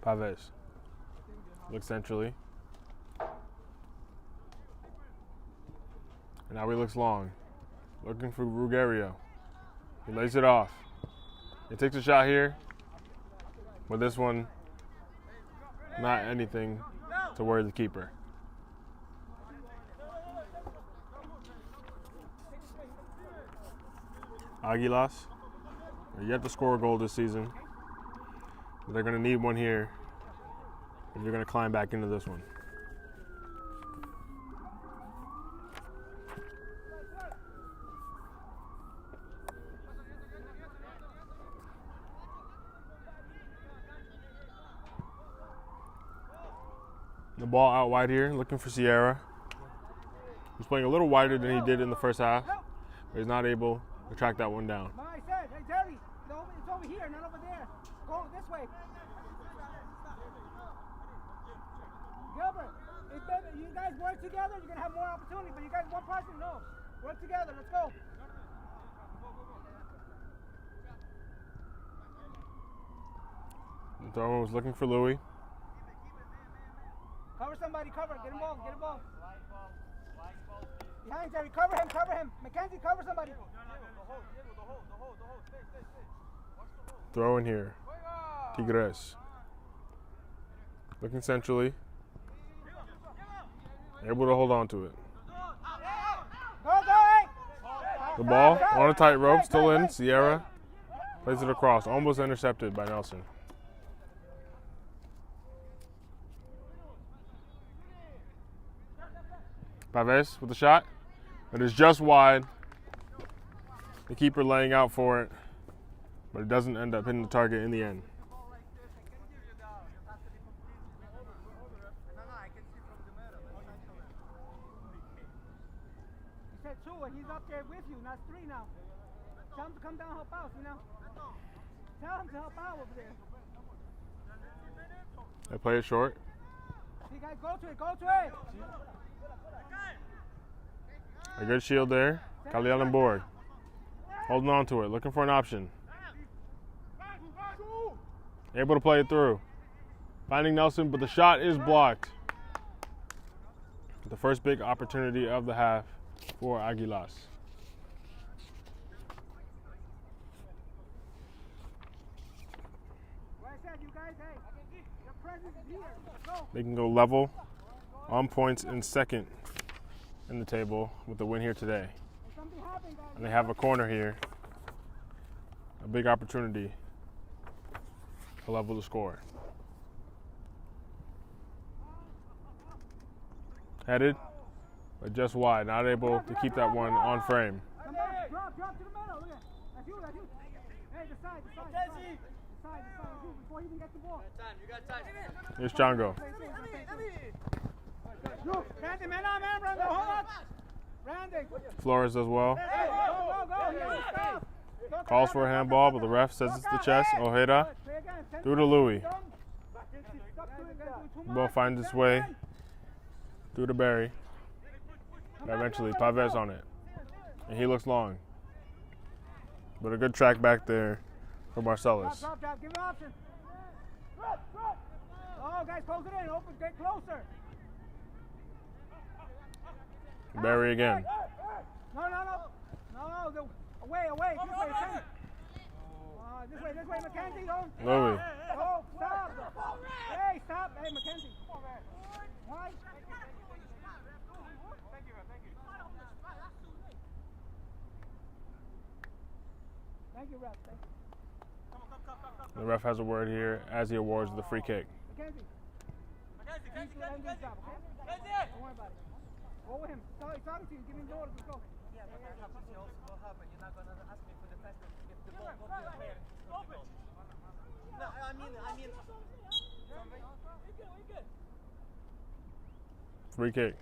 Paves looks centrally. And now he looks long. Looking for Ruggiero. He lays it off. He takes a shot here. But this one, not anything to worry the keeper. Aguilas are yet to score a goal this season. They're going to need one here if you're going to climb back into this one. The ball out wide here, looking for Sierra. He's playing a little wider than he did in the first half, but he's not able to track that one down. I said, hey, Jerry, it's over here, not over there. Go this way. Gilbert, you guys work together, you're going to have more opportunity, but you guys one person, no. Work together, let's go. The thrower was looking for Louis. Cover somebody, get involved. Behind Jerry, cover him. Mackenzie, cover somebody. Throw in here. Tigres. Looking centrally. Able to hold on to it. Go, hey! The ball on a tightrope, still in. Sierra plays it across, almost intercepted by Nelson. Paves with the shot. It is just wide. The keeper laying out for it, but it doesn't end up hitting the target in the end. He said get 2, and he's up there with you. That's 3 now. Tell him to come down and help out, you know? Tell him to help out over there. They play it short. See, guys, go to it, go to it. A good shield there. Khalil on board. Holding on to it, looking for an option. Able to play it through. Finding Nelson, but the shot is blocked. The first big opportunity of the half for Aguilas. Like I said, you guys, hey, your presence is here. Go. They can go level on points in second in the table with the win here today. Something happened, guys. And they have a corner here. A big opportunity to level the score. Headed, but just wide. Not able to keep that one on frame. Drop to the middle. Look at that's you. Hey, the side. Before he even gets the ball. You got time. Here's Chango. Randy, man, Randy, hold on. Randy. Flores as well. Hey, go. Calls for a handball, but the ref says it's the chest. Ojeda through to Louis. The ball finds its way through to Barry. Eventually, Pavez on it. And he looks long. But a good track back there for Marcellus. Drop. Give an option. Oh, guys, close it in. Open, get closer. Barry again. No. Away. This way, Mackenzie, don't. Louis. Oh, stop. Hey, stop. Hey, Mackenzie. Why? Thank you, ref. Thank you. The ref has a word here as he awards the free kick. Mackenzie. Don't worry about it. Go with him. He's talking to you. Give him the order. Let's go. Yeah, but that happens. You also will happen. You're not going to ask me for the fast if the ball goes to the player. No, I mean. Free kick.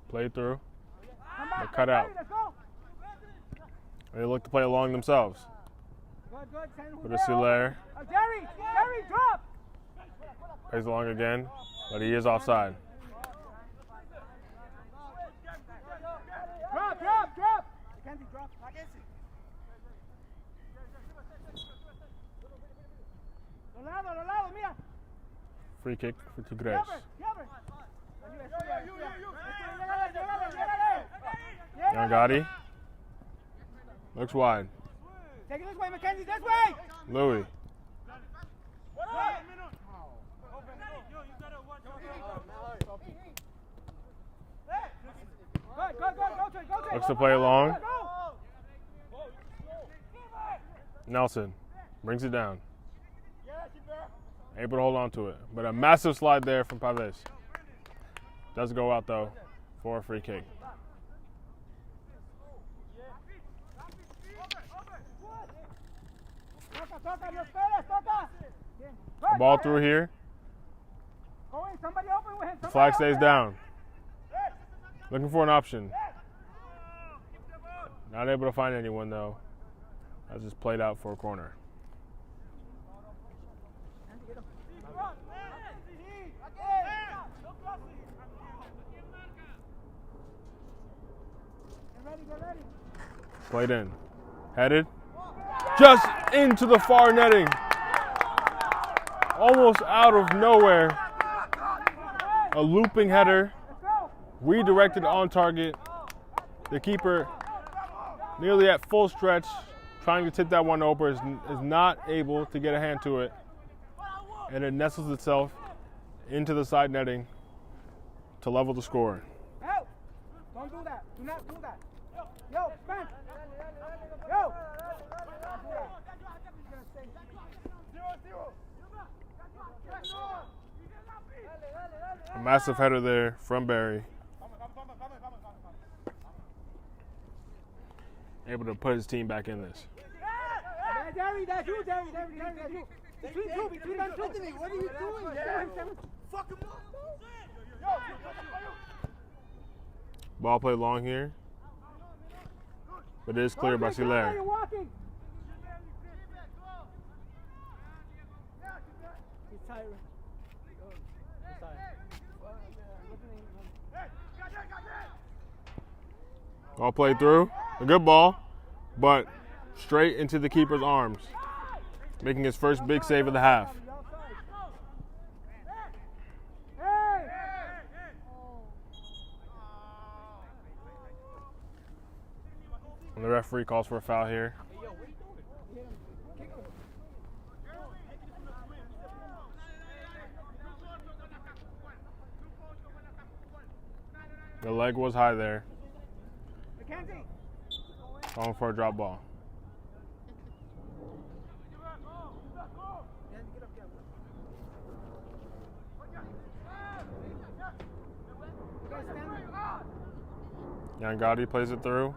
Play through. They Come cut out. Let's go. They look to play along themselves. Good. With a Silaire. Jerry, drop. Plays along again, but he is offside. Drop. Mackenzie, drop. Lo lado, mira. Free kick for Tigres. Yangati looks wide. Take it this way, Mackenzie, this way. Louis. Go. Looks to play along. Nelson brings it down. Able to hold on to it. But a massive slide there from Pavez. Does go out, though, for a free kick. A ball through here. The flag stays down. Looking for an option. Not able to find anyone, though. That's just played out for a corner. Played in. Headed. Just into the far netting. Almost out of nowhere. A looping header. Redirected on target. The keeper nearly at full stretch, trying to tip that one over, is not able to get a hand to it. And it nestles itself into the side netting to level the score. Help! Don't do that. Do not do that. Yo, man. Yo. A massive header there from Barry. Able to put his team back in this. Jerry, that's you, Jerry, that's you. Between them two. What are you doing? Fuck him up. Ball played long here, but it is cleared by Siler. You're walking. He's tired. Ball played through. A good ball, but straight into the keeper's arms, making his first big save of the half. And the referee calls for a foul here. The leg was high there. Calling for a drop ball. Yangadi plays it through,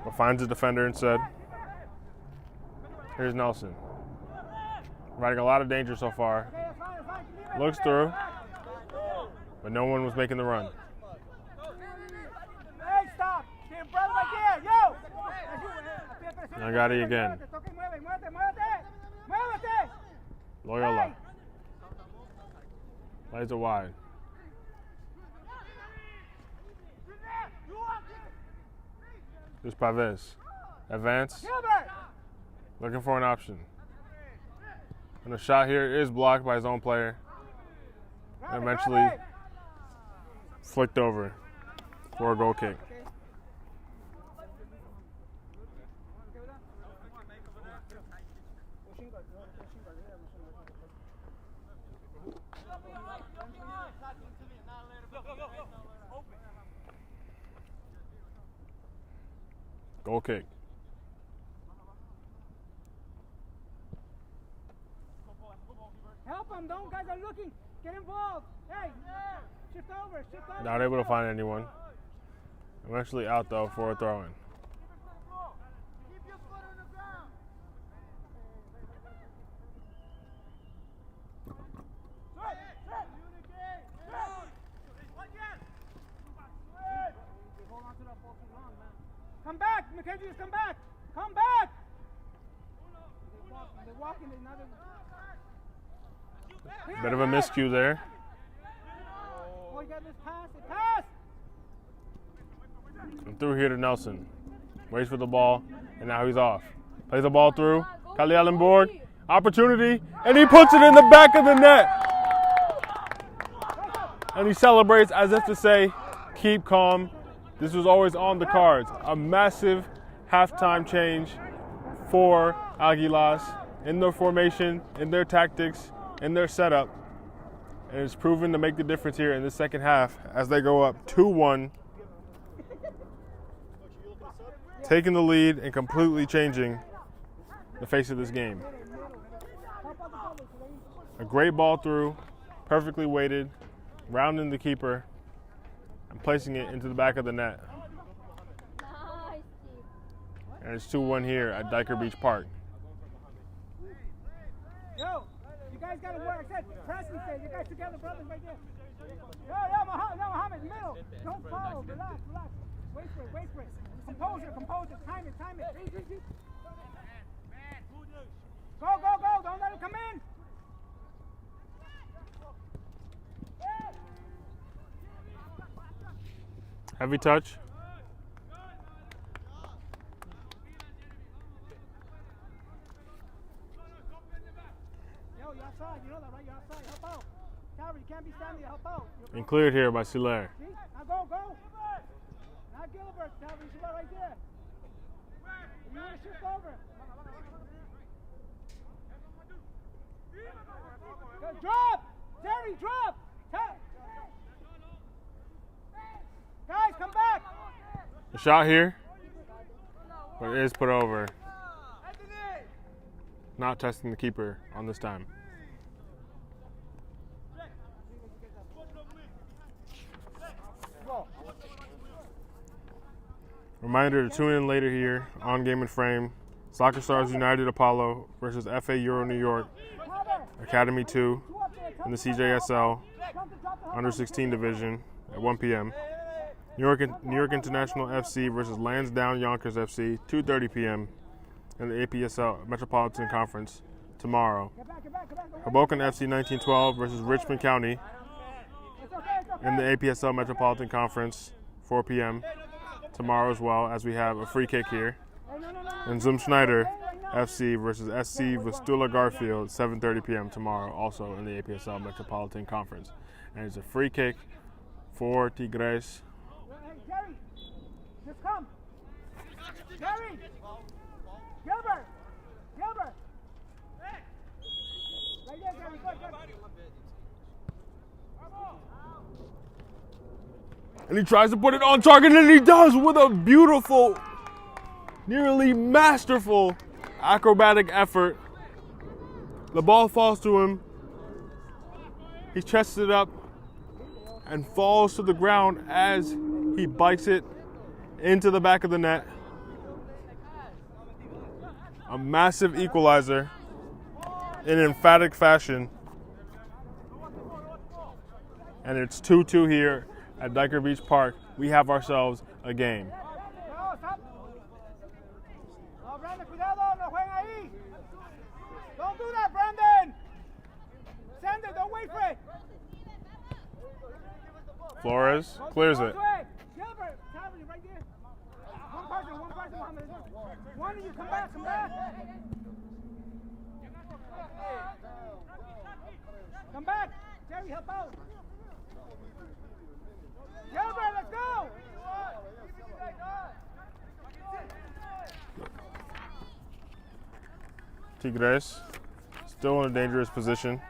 but finds a defender instead. Here's Nelson. Providing a lot of danger so far. Looks through, but no one was making the run. Hey, stop! Stand brother right there, yo! Yangadi again. Loyola. Plays it wide. Here's Paves. Advance. Looking for an option. And the shot here is blocked by his own player. And eventually flicked over for a goal kick. Goal kick. Help them, don't guys are looking. Get involved. Hey, shift over, shift over. Not able to find anyone. Eventually out though for a throw-in. Come back, Mackenzie, come back. Come back. They're walking another. Bit of a miscue there. Oh, you got this pass. Pass. And through here to Nelson. Waits for the ball, and now he's off. Plays the ball through. Kali Allenborg. Opportunity, and he puts it in the back of the net. And he celebrates as if to say, keep calm. This was always on the cards. A massive halftime change for Aguilas in their formation, in their tactics, in their setup. And it's proven to make the difference here in the second half as they go up 2-1, taking the lead and completely changing the face of this game. A great ball through, perfectly weighted, rounding the keeper, and placing it into the back of the net. And it's 2-1 here at Diker Beach Park. Yo, you guys got to work. I said, pressing stage. You guys together, brothers, right there. Yo, Mohammed, middle. Don't follow. Relax. Wait for it. Composure. Time it. Easy. Go. Don't let him come in. Heavy touch. Yo, you're outside. You know that, right? You're outside. Help out. Calvary, you can't be standing there. Help out. And cleared here by Siler. See? Now go. Not Gilbert. Calvary, she's right there. You want to shift over. Go, drop! Terry, drop! Guys, come back! The shot here, but it is put over. Not testing the keeper on this time. Reminder to tune in later here on Game and Frame. Soccer Stars United Apollo versus FA Euro New York Academy 2 in the CJSL Under 16 division at 1 p.m. New York International FC versus Lansdowne Yonkers FC, 2:30 p.m. in the APSL Metropolitan Conference tomorrow. Hoboken FC 1912 versus Richmond County in the APSL Metropolitan Conference, 4 p.m. tomorrow as well, as we have a free kick here. And Zum Schneider FC versus SC Vistula Garfield, 7:30 p.m. tomorrow, also in the APSL Metropolitan Conference. And it's a free kick for Tigres. Jerry, just come. Jerry, Gilbert. Right there, Jerry. Good. And he tries to put it on target, and he does with a beautiful, nearly masterful acrobatic effort. The ball falls to him. He chests it up and falls to the ground as he bikes it into the back of the net. A massive equalizer in emphatic fashion. And it's 2-2 here at Diker Beach Park. We have ourselves a game. No, Brandon, cuidado, no jueguen ahí. Don't do that, Brandon. Send it, don't wait for it. Flores clears it. Gilbert, Calvin, right there. One person, Mohammed. One of you, come back. Come back. Jerry, help out. Gilbert, let's go. Tigres still in a dangerous position.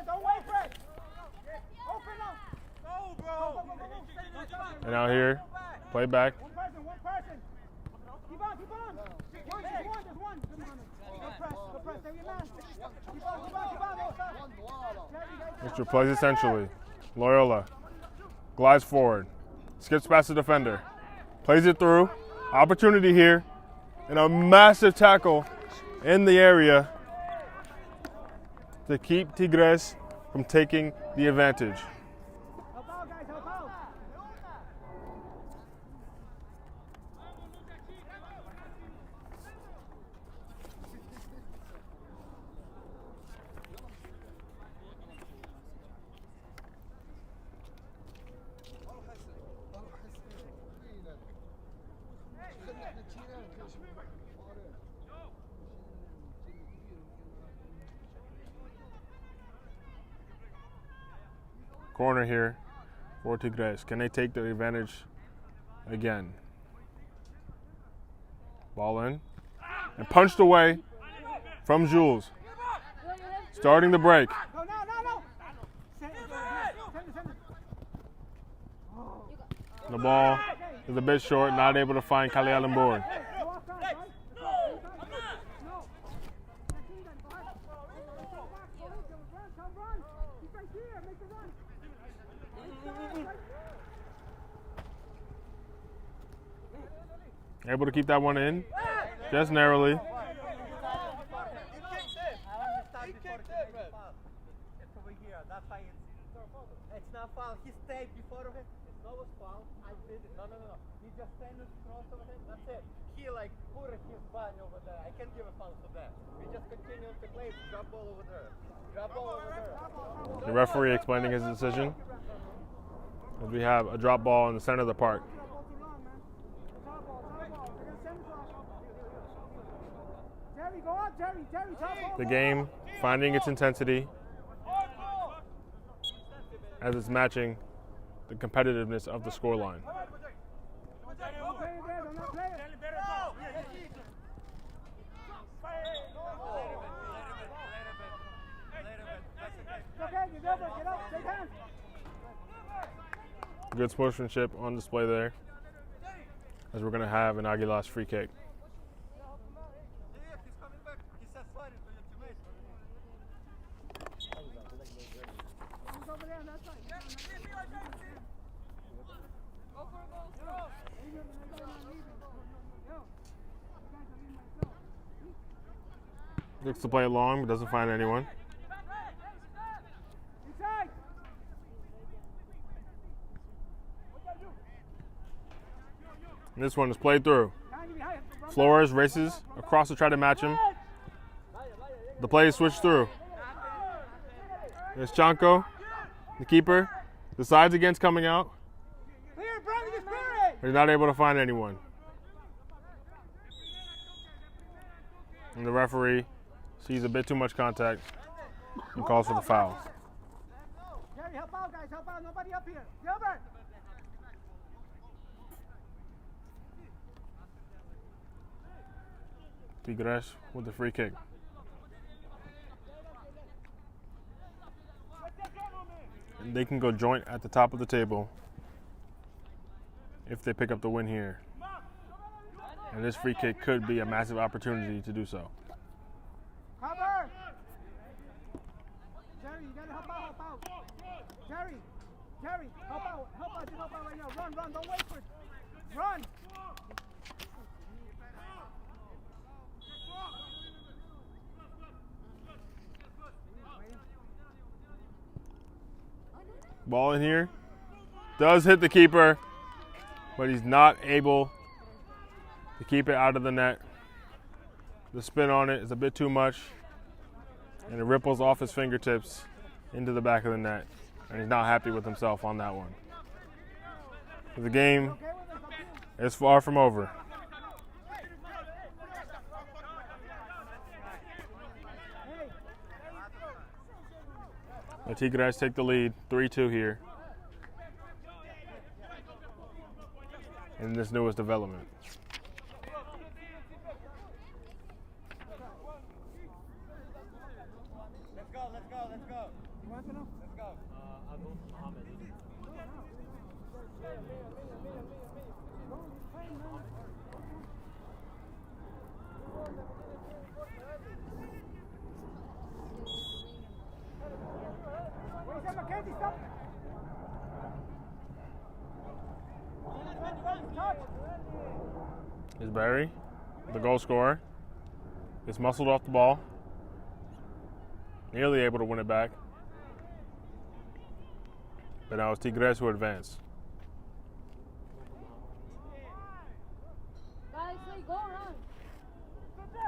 Don't wait for it. Open up. Go, bro. And out here, play back. One person. Keep on. Just one. Good press. Take your man. Keep on. Mr. plays essentially. Loyola glides forward, skips past the defender, plays it through. Opportunity here, and a massive tackle in the area to keep Tigres from taking the advantage. Help out, guys, help out. Corner here for Tigres. Can they take the advantage again? Ball in and punched away from Jules. Starting the break. No. Send it. The ball is a bit short, not able to find Kali Allenborg. Able to keep that one in, just narrowly. He kicked it, bro. It's over here. That's why it's not foul. He stayed before of it. It's not was foul. I did it. No. He just standing across of him. That's it. He like put his body over there. I can't give a foul for that. We just continue to play. Drop ball over there. The referee explaining his decision as we have a drop ball in the center of the park. The game finding its intensity as it's matching the competitiveness of the scoreline. Good sportsmanship on display there, as we're going to have an Aguilas free kick. Looks to play it long, but doesn't find anyone. Inside. And this one is played through. Flores races across to try to match him. The play is switched through. There's Chanko, the keeper. Decides against coming out. Clear, Brandon, just clear it. But he's not able to find anyone. And the referee sees a bit too much contact and calls for the foul. Jerry, help out, guys. Help out. Nobody up here. Gilbert. Tigres with the free kick. And they can go joint at the top of the table if they pick up the win here. And this free kick could be a massive opportunity to do so. Cover. Jerry, you gotta help out. Jerry, help out. Just help out right now. Run, don't wait for it. Run. Ball in here. Does hit the keeper, but he's not able to keep it out of the net. The spin on it is a bit too much, and it ripples off his fingertips into the back of the net, and he's not happy with himself on that one. The game is far from over. The Tigres take the lead, 3-2 here in this newest development. Let's go. You want to know? Let's go. Where's that Mackenzie? Stop. Touch. Is Barry, the goal scorer, is muscled off the ball, nearly able to win it back. But now it's Tigres who advance.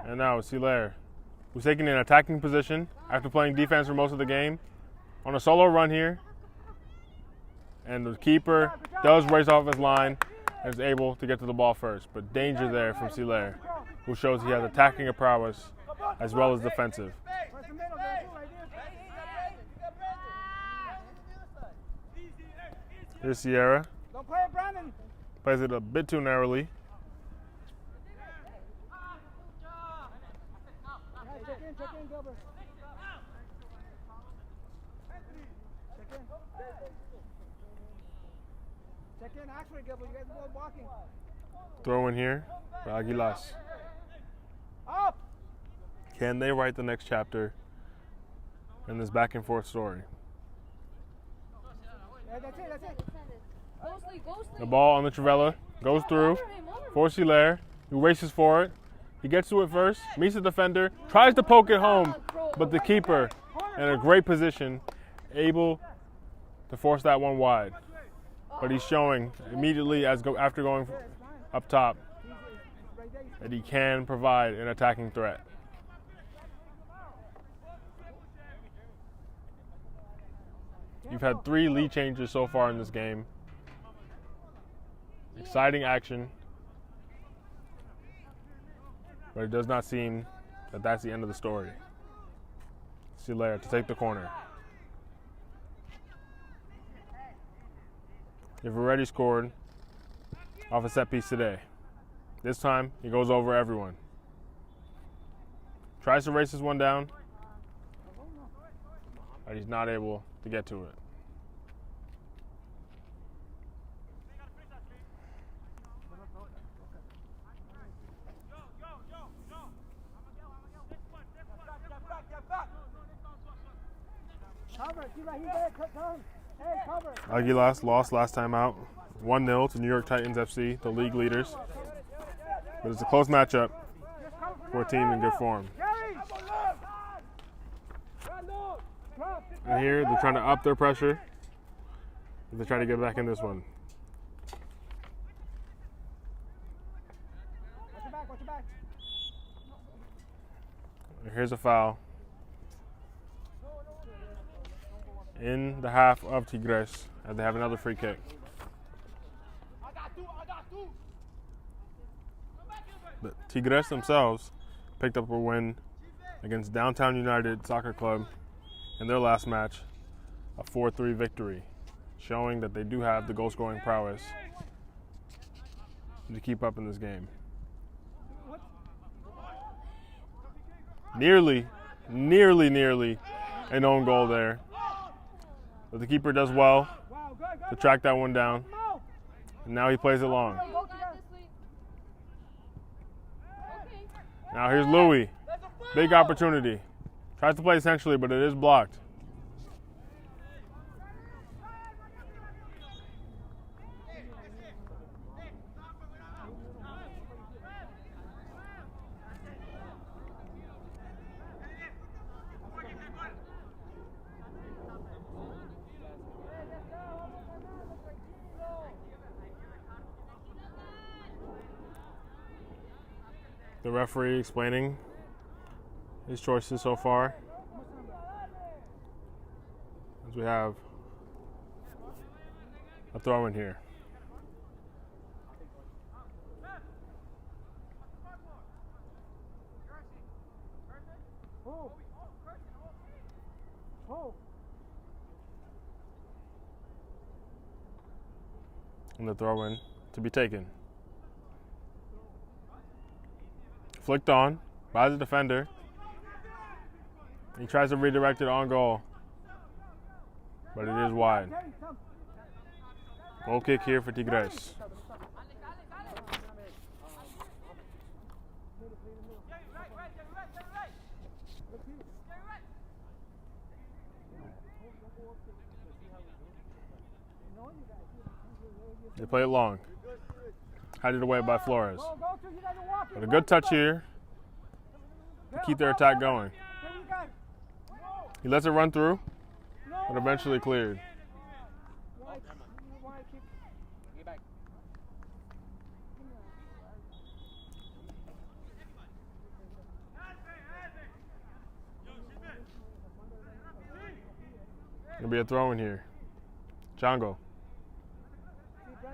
And now it's Hilaire, who's taking an attacking position after playing defense for most of the game. On a solo run here. And the keeper does race off his line and is able to get to the ball first. But danger there from Hilaire, who shows he has attacking prowess as well as defensive. Here's Sierra. Don't play it, Brandon. Plays it a bit too narrowly. Check in, Gilbert. Check in, actually, Gilbert. You guys are both walking. Throw in here for Aguilas. Up! Can they write the next chapter in this back and forth story? Yeah, that's it. The ball on the Trivella goes through for Hilaire, who races for it. He gets to it first, meets the defender, tries to poke it home, but the keeper in a great position, able to force that one wide. But he's showing immediately after going up top that he can provide an attacking threat. You've had 3 lead changes so far in this game. Exciting action. But it does not seem that that's the end of the story. Hilaire to take the corner. You've already scored off a set piece today. This time, he goes over everyone. Tries to race this one down, but he's not able to get to it. Aguilas lost last time out, 1-0 to New York Titans FC, the league leaders. But it's a close matchup for a team in good form. And here, they're trying to up their pressure. They're trying to get back in this one. Watch your back, watch your back. Here's a foul. In the half of Tigres, as they have another free kick. The Tigres themselves picked up a win against Downtown United Soccer Club in their last match, a 4-3 victory, showing that they do have the goal-scoring prowess to keep up in this game. Nearly an own goal there. But the keeper does well to track that one down. And now he plays it long. Now here's Louis. Big opportunity. Tries to play centrally, but it is blocked. The referee explaining his choices so far. As we have a throw in here. And the throw in to be taken. Flicked on by the defender. He tries to redirect it on goal, but it is wide. Goal kick here for Tigres. They play it long. Headed away by Flores. But a good touch here to keep their attack going. He lets it run through, but eventually cleared. Gonna be a throw in here. Django.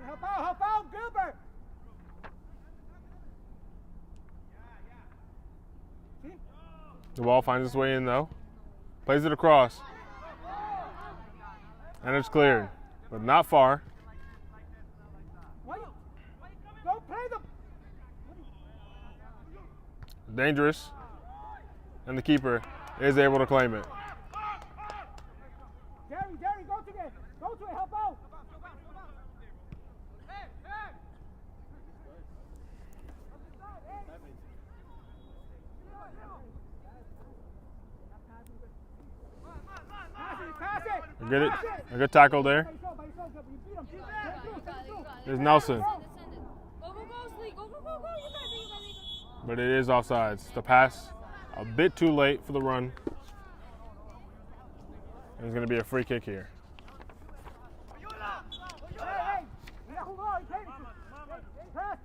Help out, Gilbert! The ball finds its way in though. Plays it across. And it's cleared, but not far. Don't play them! Dangerous. And the keeper is able to claim it. Jerry, go to it! Go to it, help out! A good tackle there. There's Nelson. But it is offsides. The pass a bit too late for the run. There's going to be a free kick here.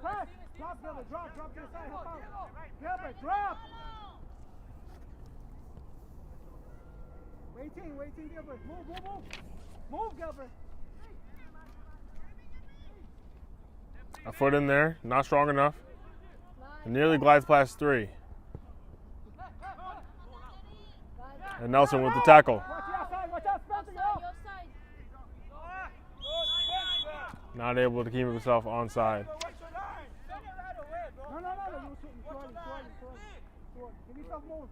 Press. Drop to the side, help out. Gilbert, drop! Waiting, Gilbert. Move, Gilbert. A foot in there, not strong enough. It nearly glides past 3. And Nelson with the tackle. Watch out, Spencer, go! Not able to keep himself onside. No, you give yourself more.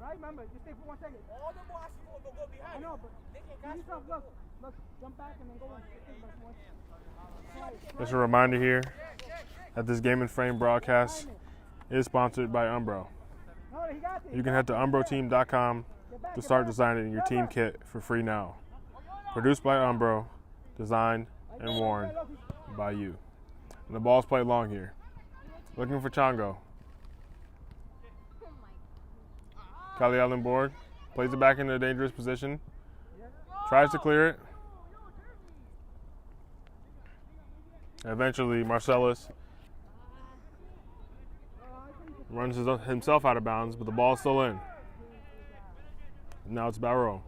Right, remember, just stay for 1 second. All the bosses will go behind. I know, but give yourself, look, jump back and then go in. Just a reminder here that this Game and Frame broadcast is sponsored by Umbro. You can head to umbroteam.com to start designing your team kit for free now. Produced by Umbro, designed and worn by you. And the ball's played long here. Looking for Chango. Kali Allen board. Plays it back into a dangerous position. Tries to clear it. Eventually, Marcellus runs himself out of bounds, but the ball's still in. Now it's Barrow.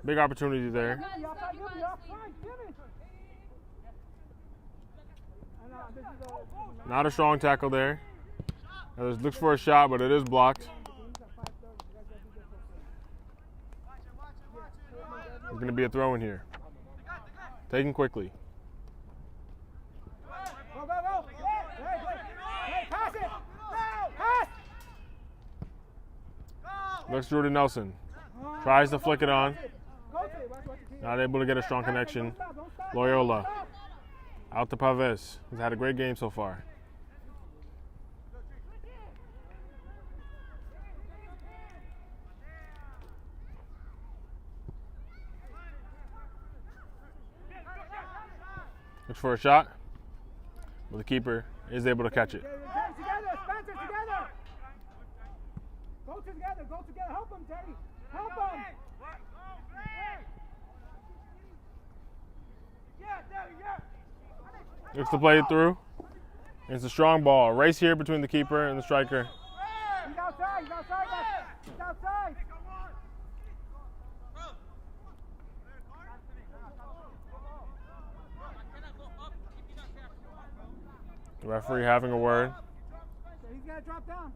Big opportunity there. Not a strong tackle there. Looks for a shot, but it is blocked. There's going to be a throw in here. Taken quickly. Go, go, go. Hey, pass it. Pass. Looks through to Nelson. Tries to flick it on. Not able to get a strong connection. Loyola. Out to Paves, who's had a great game so far. Looks for a shot, but the keeper is able to catch it. Together, Spencer, together. Go together, help him, Teddy. Help him. Looks to play it through. It's a strong ball. A race here between the keeper and the striker. He's outside, he's outside. The referee having a word. He's got to drop down.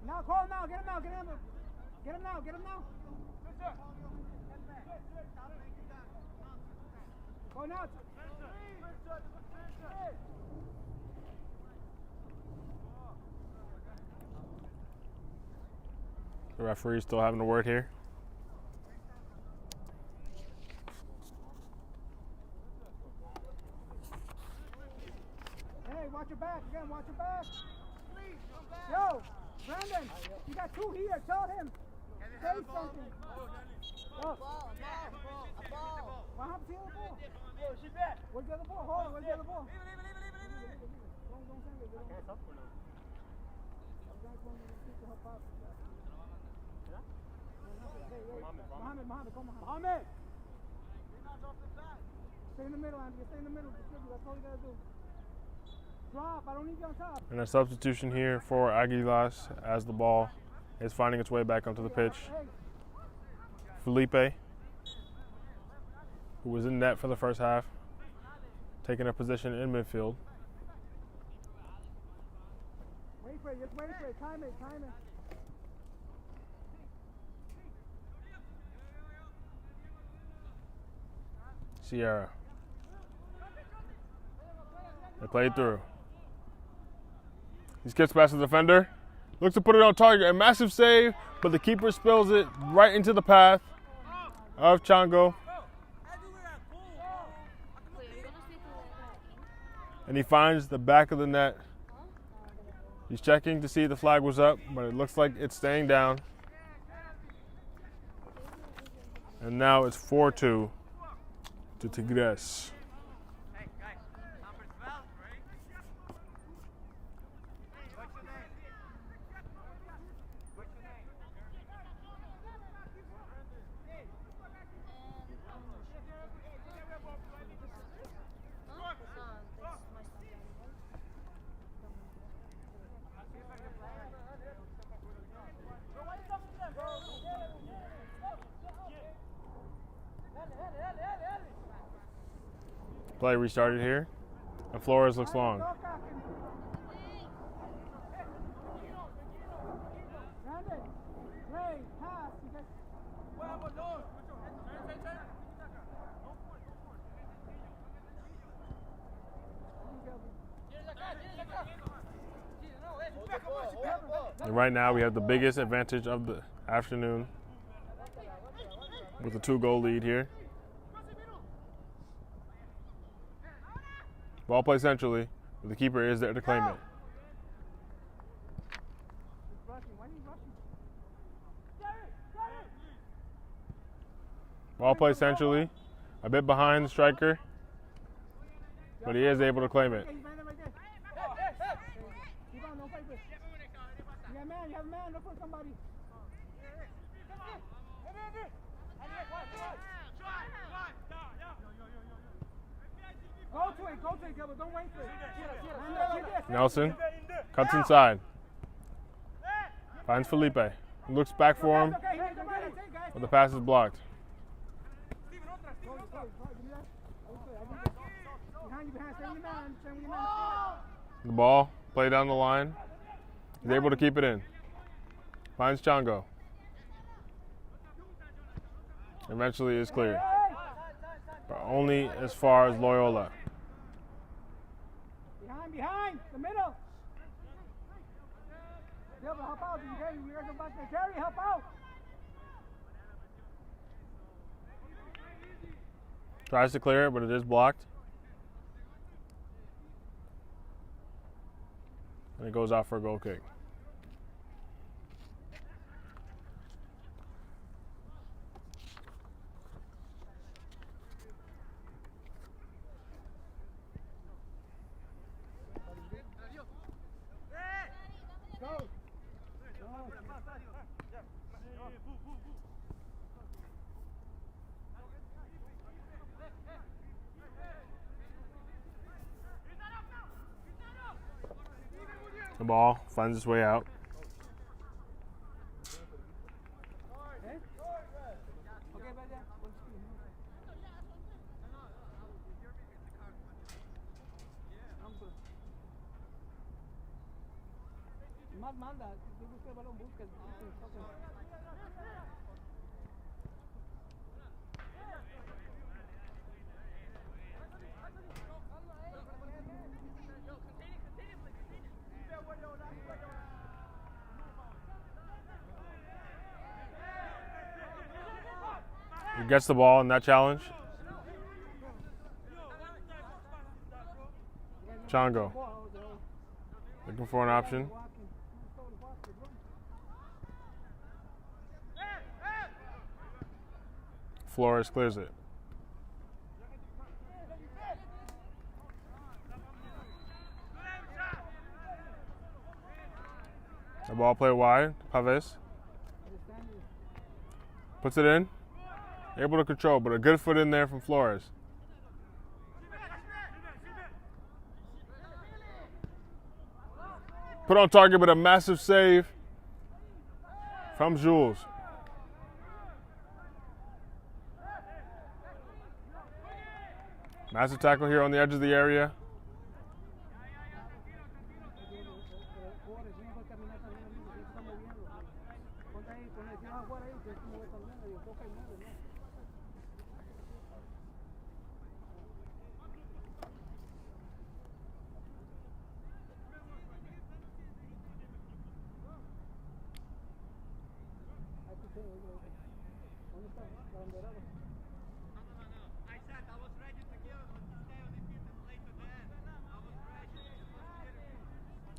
Now, call him now. Get him now. Get him now. Go now. The referee still having a word here. Watch your back, again, watch your back. Yo, Brandon, you got two here, tell him. Say something. What happened to the other ball? Where's the other ball? Hold on, where's the other ball? Don't send it. Mohammed, come on. Mohammed! Stay in the middle, Andy. Stay in the middle. That's all you gotta do. Drop, I don't need you on top. And a substitution here for Aguilas as the ball is finding its way back onto the pitch. Felipe, who was in net for the first half, taking a position in midfield. Wait for it, just wait for it. Time it. Sierra. They played through. He skips past the defender. Looks to put it on target. A massive save, but the keeper spills it right into the path of Chango. And he finds the back of the net. He's checking to see if the flag was up, but it looks like it's staying down. And now it's 4-2 to Tigres. Play restarted here, and Flores looks long. And right now we have the biggest advantage of the afternoon with a 2-goal lead here. Ball play centrally, but the keeper is there to claim it. Ball play centrally, a bit behind the striker, but he is able to claim it. man. You have a man. Look for somebody. Go to it, Gilbert. Don't wait for it. Nelson cuts inside. Finds Felipe. Looks back for him, but the pass is blocked. The ball, play down the line. He's able to keep it in. Finds Chango. Eventually is cleared, but only as far as Loyola. Behind, the middle. Gilbert, help out. Jerry, help out. Tries to clear it, but it is blocked. And it goes out for a goal kick. The ball finds its way out. He gets the ball in that challenge. Chango looking for an option. Flores clears it. The ball played wide. Paves puts it in. Able to control, but a good foot in there from Flores. Put on target, but a massive save from Jules. Massive tackle here on the edge of the area.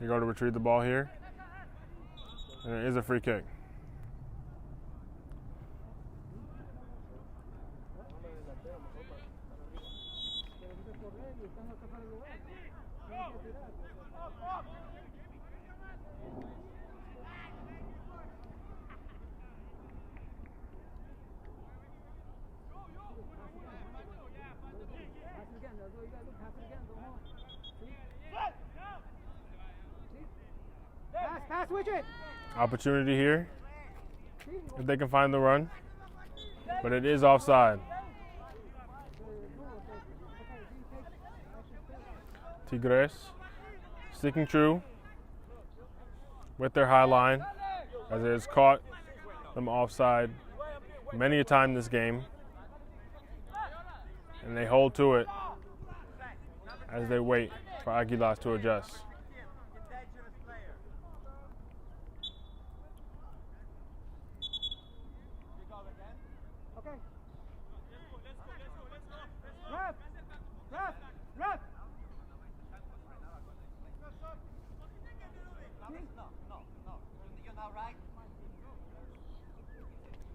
You go to retrieve the ball here. And it is a free kick. Pass widget. Opportunity here, if they can find the run, but it is offside. Tigres sticking true with their high line, as it has caught them offside many a time this game, and they hold to it as they wait for Aguilas to adjust.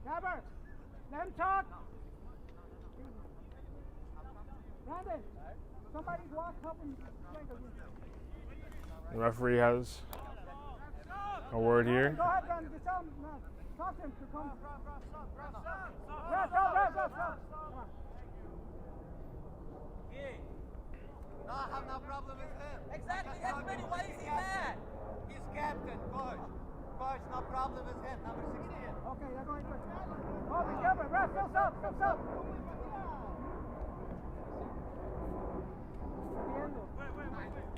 Gabber, let him talk. Brandon, somebody's walk helping. The referee has A word here. Go ahead, Brandon. Just tell him. Talk to him to come. Ref. Come on. No, I have no problem with him. Exactly, everybody, why is he mad? He's captain, coach. Coach, no problem with him, number 16. Okay, they're going to. Oh, be careful. Ref, fills up.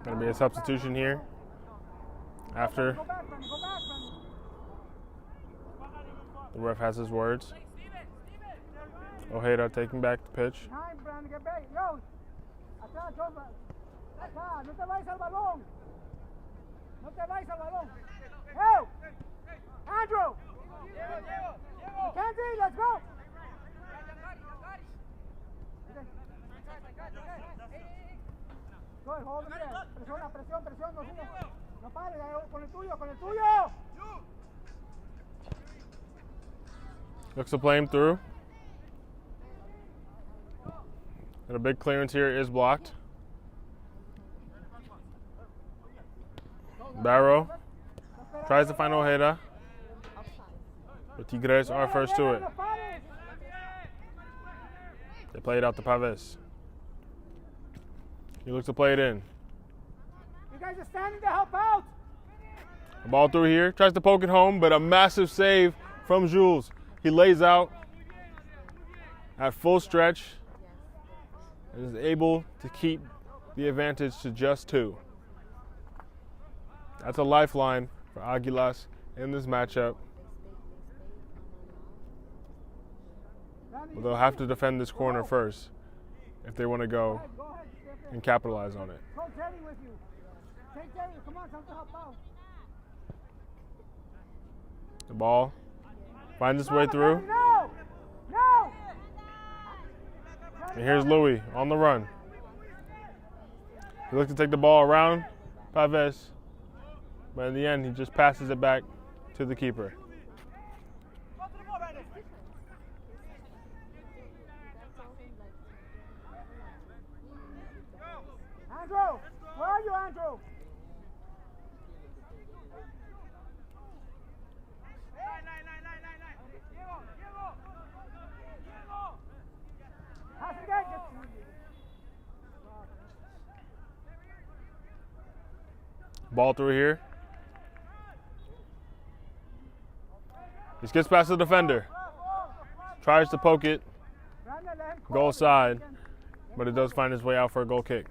Going to be a substitution here. After Go back, Brandon. the ref has his words. Ojeda taking back the pitch. Time, Brandon, get back. Yo. Acá, Jova. Acá, no te vayas al balón. Hey! Andrew! Mackenzie, let's go! Go ahead, hold him there. Presión, no sigas. No pares, con el tuyo. Looks to play him through. And a big clearance here is blocked. Barrow tries to find Ojeda. But Tigres are first to it. They play it out to Paves. He looks to play it in. You guys are standing to help out. The ball through here, tries to poke it home, but a massive save from Jules. He lays out at full stretch and is able to keep the advantage to just 2. That's a lifeline for Aguilas in this matchup. But they'll have to defend this corner first if they want to go and capitalize on it. Coach Terry with you. Take Terry, come on, time to help out. The ball finds its way through. No! And here's Louis on the run. He looks to take the ball around Paves, but in the end, he just passes it back to the keeper. Andrew! Where are you, Andrew? Ball through here. He gets past the defender. Tries to poke it. Goal side. But it does find its way out for a goal kick.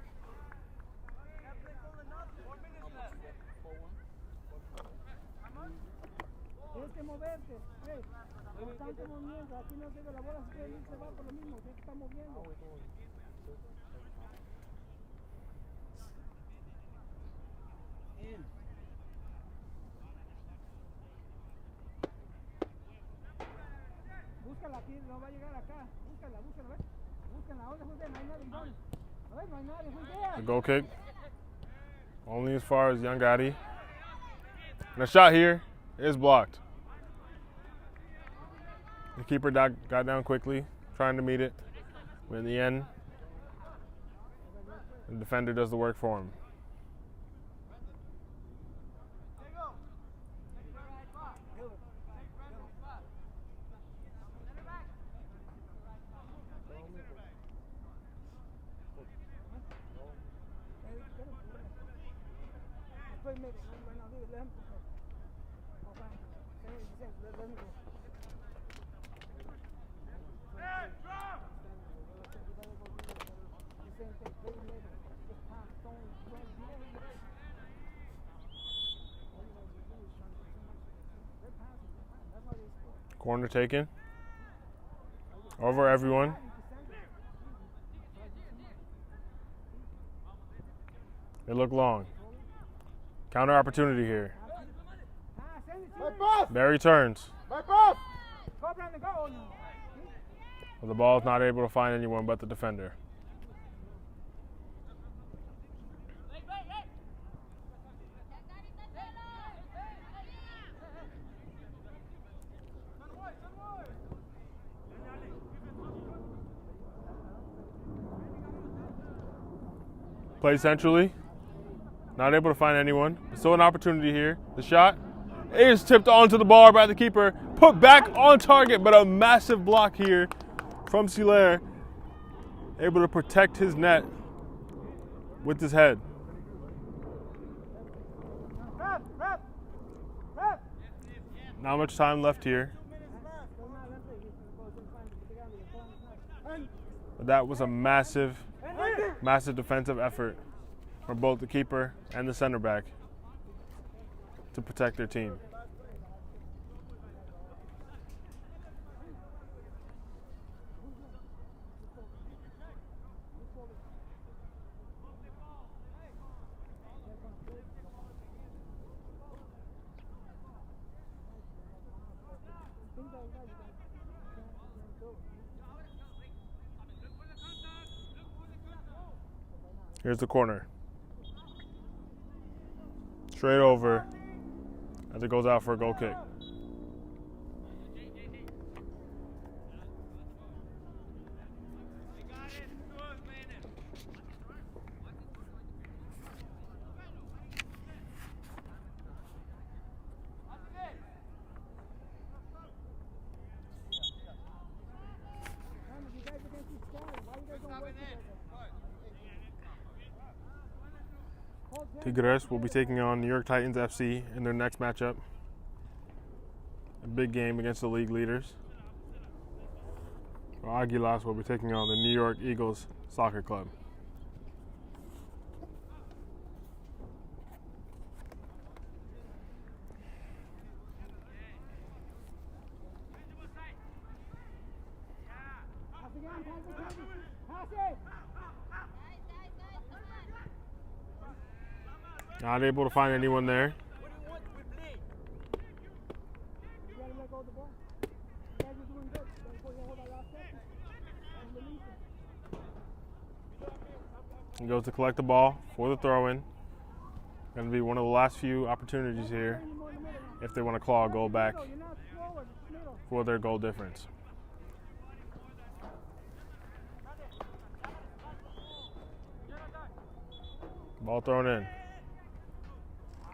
Búscala aquí, no va a llegar acá. Búscala, ¿ves? Búscala, ¿dónde fue? No hay nadie, ¿dónde? A ver, no hay nadie, fue there. The goal kick. Only as far as Young Gotti. And a shot here is blocked. The keeper got down quickly, trying to meet it. But in the end, the defender does the work for him. Corner taken. Over everyone. They look long. Counter opportunity here. Barry turns. But the ball is not able to find anyone but the defender. Play centrally. Not able to find anyone. Still an opportunity here. The shot It is tipped onto the bar by the keeper. Put back on target, but a massive block here from Silaire. Able to protect his net with his head. Not much time left here. But that was a massive defensive effort from both the keeper and the center back to protect their team. Here's the corner. Straight over as it goes out for a goal kick. Tigres will be taking on New York Titans FC in their next matchup. A big game against the league leaders. While Aguilas will be taking on the New York Eagles Soccer Club. Not able to find anyone there. He goes to collect the ball for the throw-in. Going to be one of the last few opportunities here if they want to claw a goal back for their goal difference. Ball thrown in.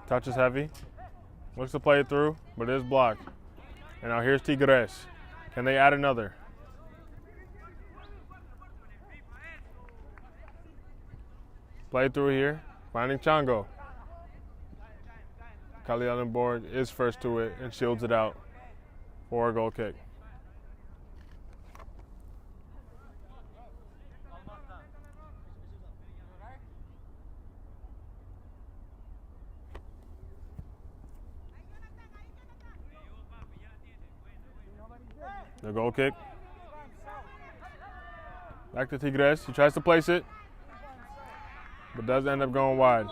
Touch is heavy. Looks to play it through, but it is blocked. And now here's Tigres. Can they add another? Play through here. Finding Chango. Kali Allenborg is first to it and shields it out for a goal kick. The goal kick. Back to Tigres. He tries to place it, but does end up going wide.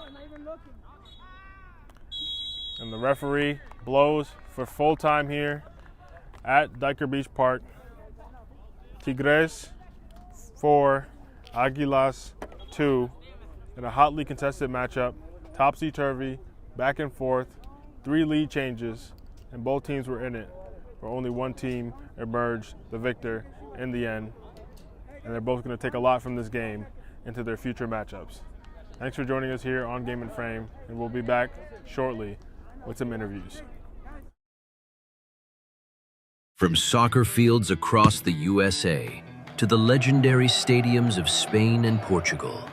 And the referee blows for full time here at Diker Beach Park. Tigres 4, Aguilas 2, in a hotly contested matchup. Topsy-turvy, back and forth, 3 lead changes, and both teams were in it. But only one team emerged the victor in the end. And they're both going to take a lot from this game into their future matchups. Thanks for joining us here on Game and Frame, and we'll be back shortly with some interviews. From soccer fields across the USA to the legendary stadiums of Spain and Portugal,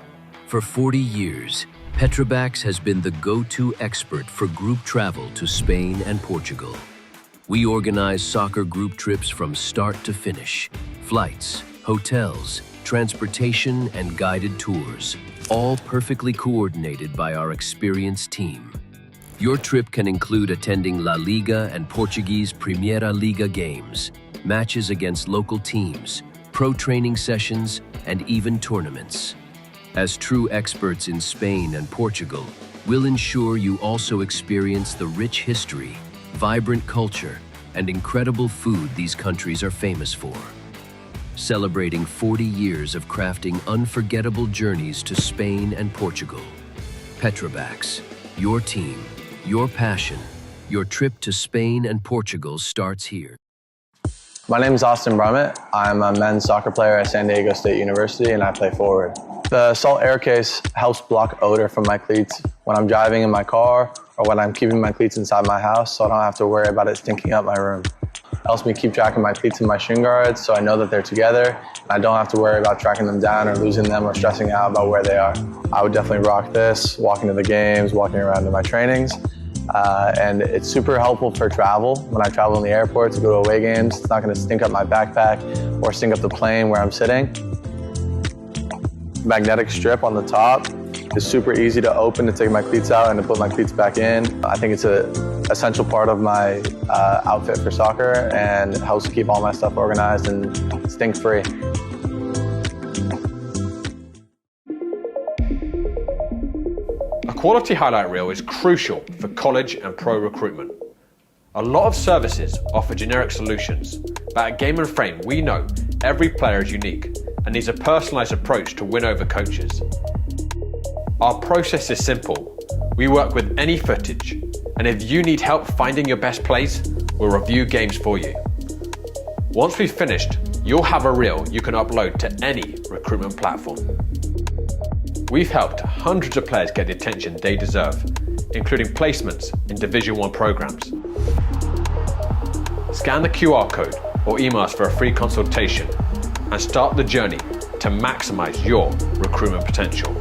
for 40 years, Petrobax has been the go-to expert for group travel to Spain and Portugal. We organize soccer group trips from start to finish. Flights, hotels, transportation, and guided tours, all perfectly coordinated by our experienced team. Your trip can include attending La Liga and Portuguese Primeira Liga games, matches against local teams, pro training sessions, and even tournaments. As true experts in Spain and Portugal, we'll ensure you also experience the rich history, vibrant culture, and incredible food these countries are famous for. Celebrating 40 years of crafting unforgettable journeys to Spain and Portugal. Petrobax, your team, your passion, your trip to Spain and Portugal starts here. My name is Austin Brummett. I'm a men's soccer player at San Diego State University, and I play forward. The salt air case helps block odor from my cleats when I'm driving in my car or when I'm keeping my cleats inside my house, so I don't have to worry about it stinking up my room. It helps me keep track of my cleats and my shin guards so I know that they're together and I don't have to worry about tracking them down or losing them or stressing out about where they are. I would definitely rock this, walking to the games, walking around to my trainings. And it's super helpful for travel. When I travel in the airport to go to away games, it's not going to stink up my backpack or stink up the plane where I'm sitting. Magnetic strip on the top is super easy to open to take my cleats out and to put my cleats back in. I think it's an essential part of my outfit for soccer and helps keep all my stuff organized and stink-free. A quality highlight reel is crucial for college and pro recruitment. A lot of services offer generic solutions, but at Game and Frame we know every player is unique and needs a personalised approach to win over coaches. Our process is simple. We work with any footage, and if you need help finding your best plays, we'll review games for you. Once we've finished, you'll have a reel you can upload to any recruitment platform. We've helped hundreds of players get the attention they deserve, including placements in Division 1 programs. Scan the QR code or email us for a free consultation and start the journey to maximize your recruitment potential.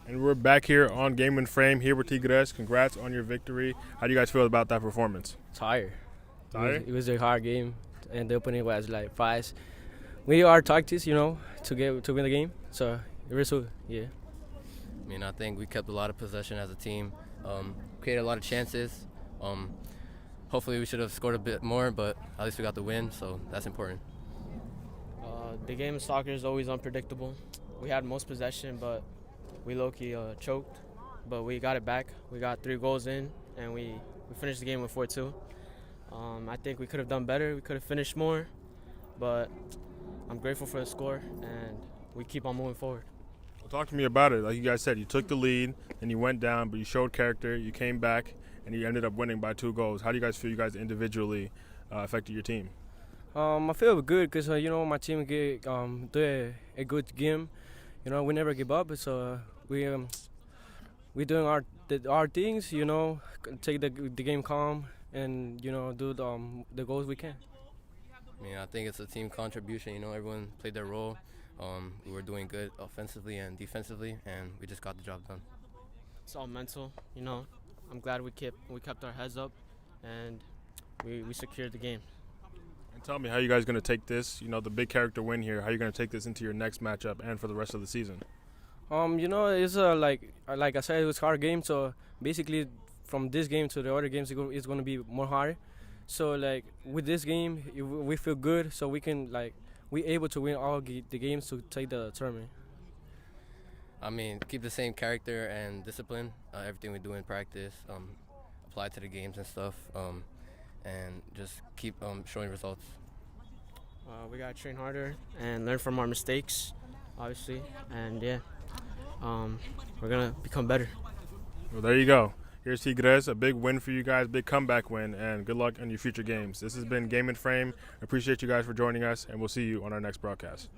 And we're back here on Game and Frame here with Tigres. Congrats on your victory. How do you guys feel about that performance? Tired. Tired? It was a hard game, and the opening was like fast. We are tactics, you know, to win the game. So it was yeah. I mean, I think we kept a lot of possession as a team, created a lot of chances. Hopefully we should have scored a bit more, but at least we got the win, so that's important. The game of soccer is always unpredictable. We had most possession, but we low-key choked. But we got it back. We got 3 goals in, and we finished the game with 4-2. I think we could have done better. We could have finished more, but I'm grateful for the score, and we keep on moving forward. Well, talk to me about it. Like you guys said, you took the lead, and you went down, but you showed character. You came back, and you ended up winning by 2 goals. How do you guys feel you guys individually affected your team? I feel good because my team do a good game. We never give up, so we doing our things. Take the game calm and do the goals we can. I mean, I think it's a team contribution. Everyone played their role. We were doing good offensively and defensively, and we just got the job done. It's all mental. I'm glad we kept our heads up, and we secured the game. And tell me how you guys going to take this, the big character win here, how you going to take this into your next matchup and for the rest of the season? It's like I said, it was a hard game. So basically, from this game to the other games, it's going to be more hard. So with this game, we feel good. So we can we able to win all the games to take the tournament. I mean, keep the same character and discipline. Everything we do in practice, apply to the games and stuff. And just keep showing results. We gotta train harder and learn from our mistakes, obviously, and we're gonna become better. Well, there you go. Here's Tigres, a big win for you guys, big comeback win, and good luck in your future games. This has been Game and Frame. Appreciate you guys for joining us, and we'll see you on our next broadcast.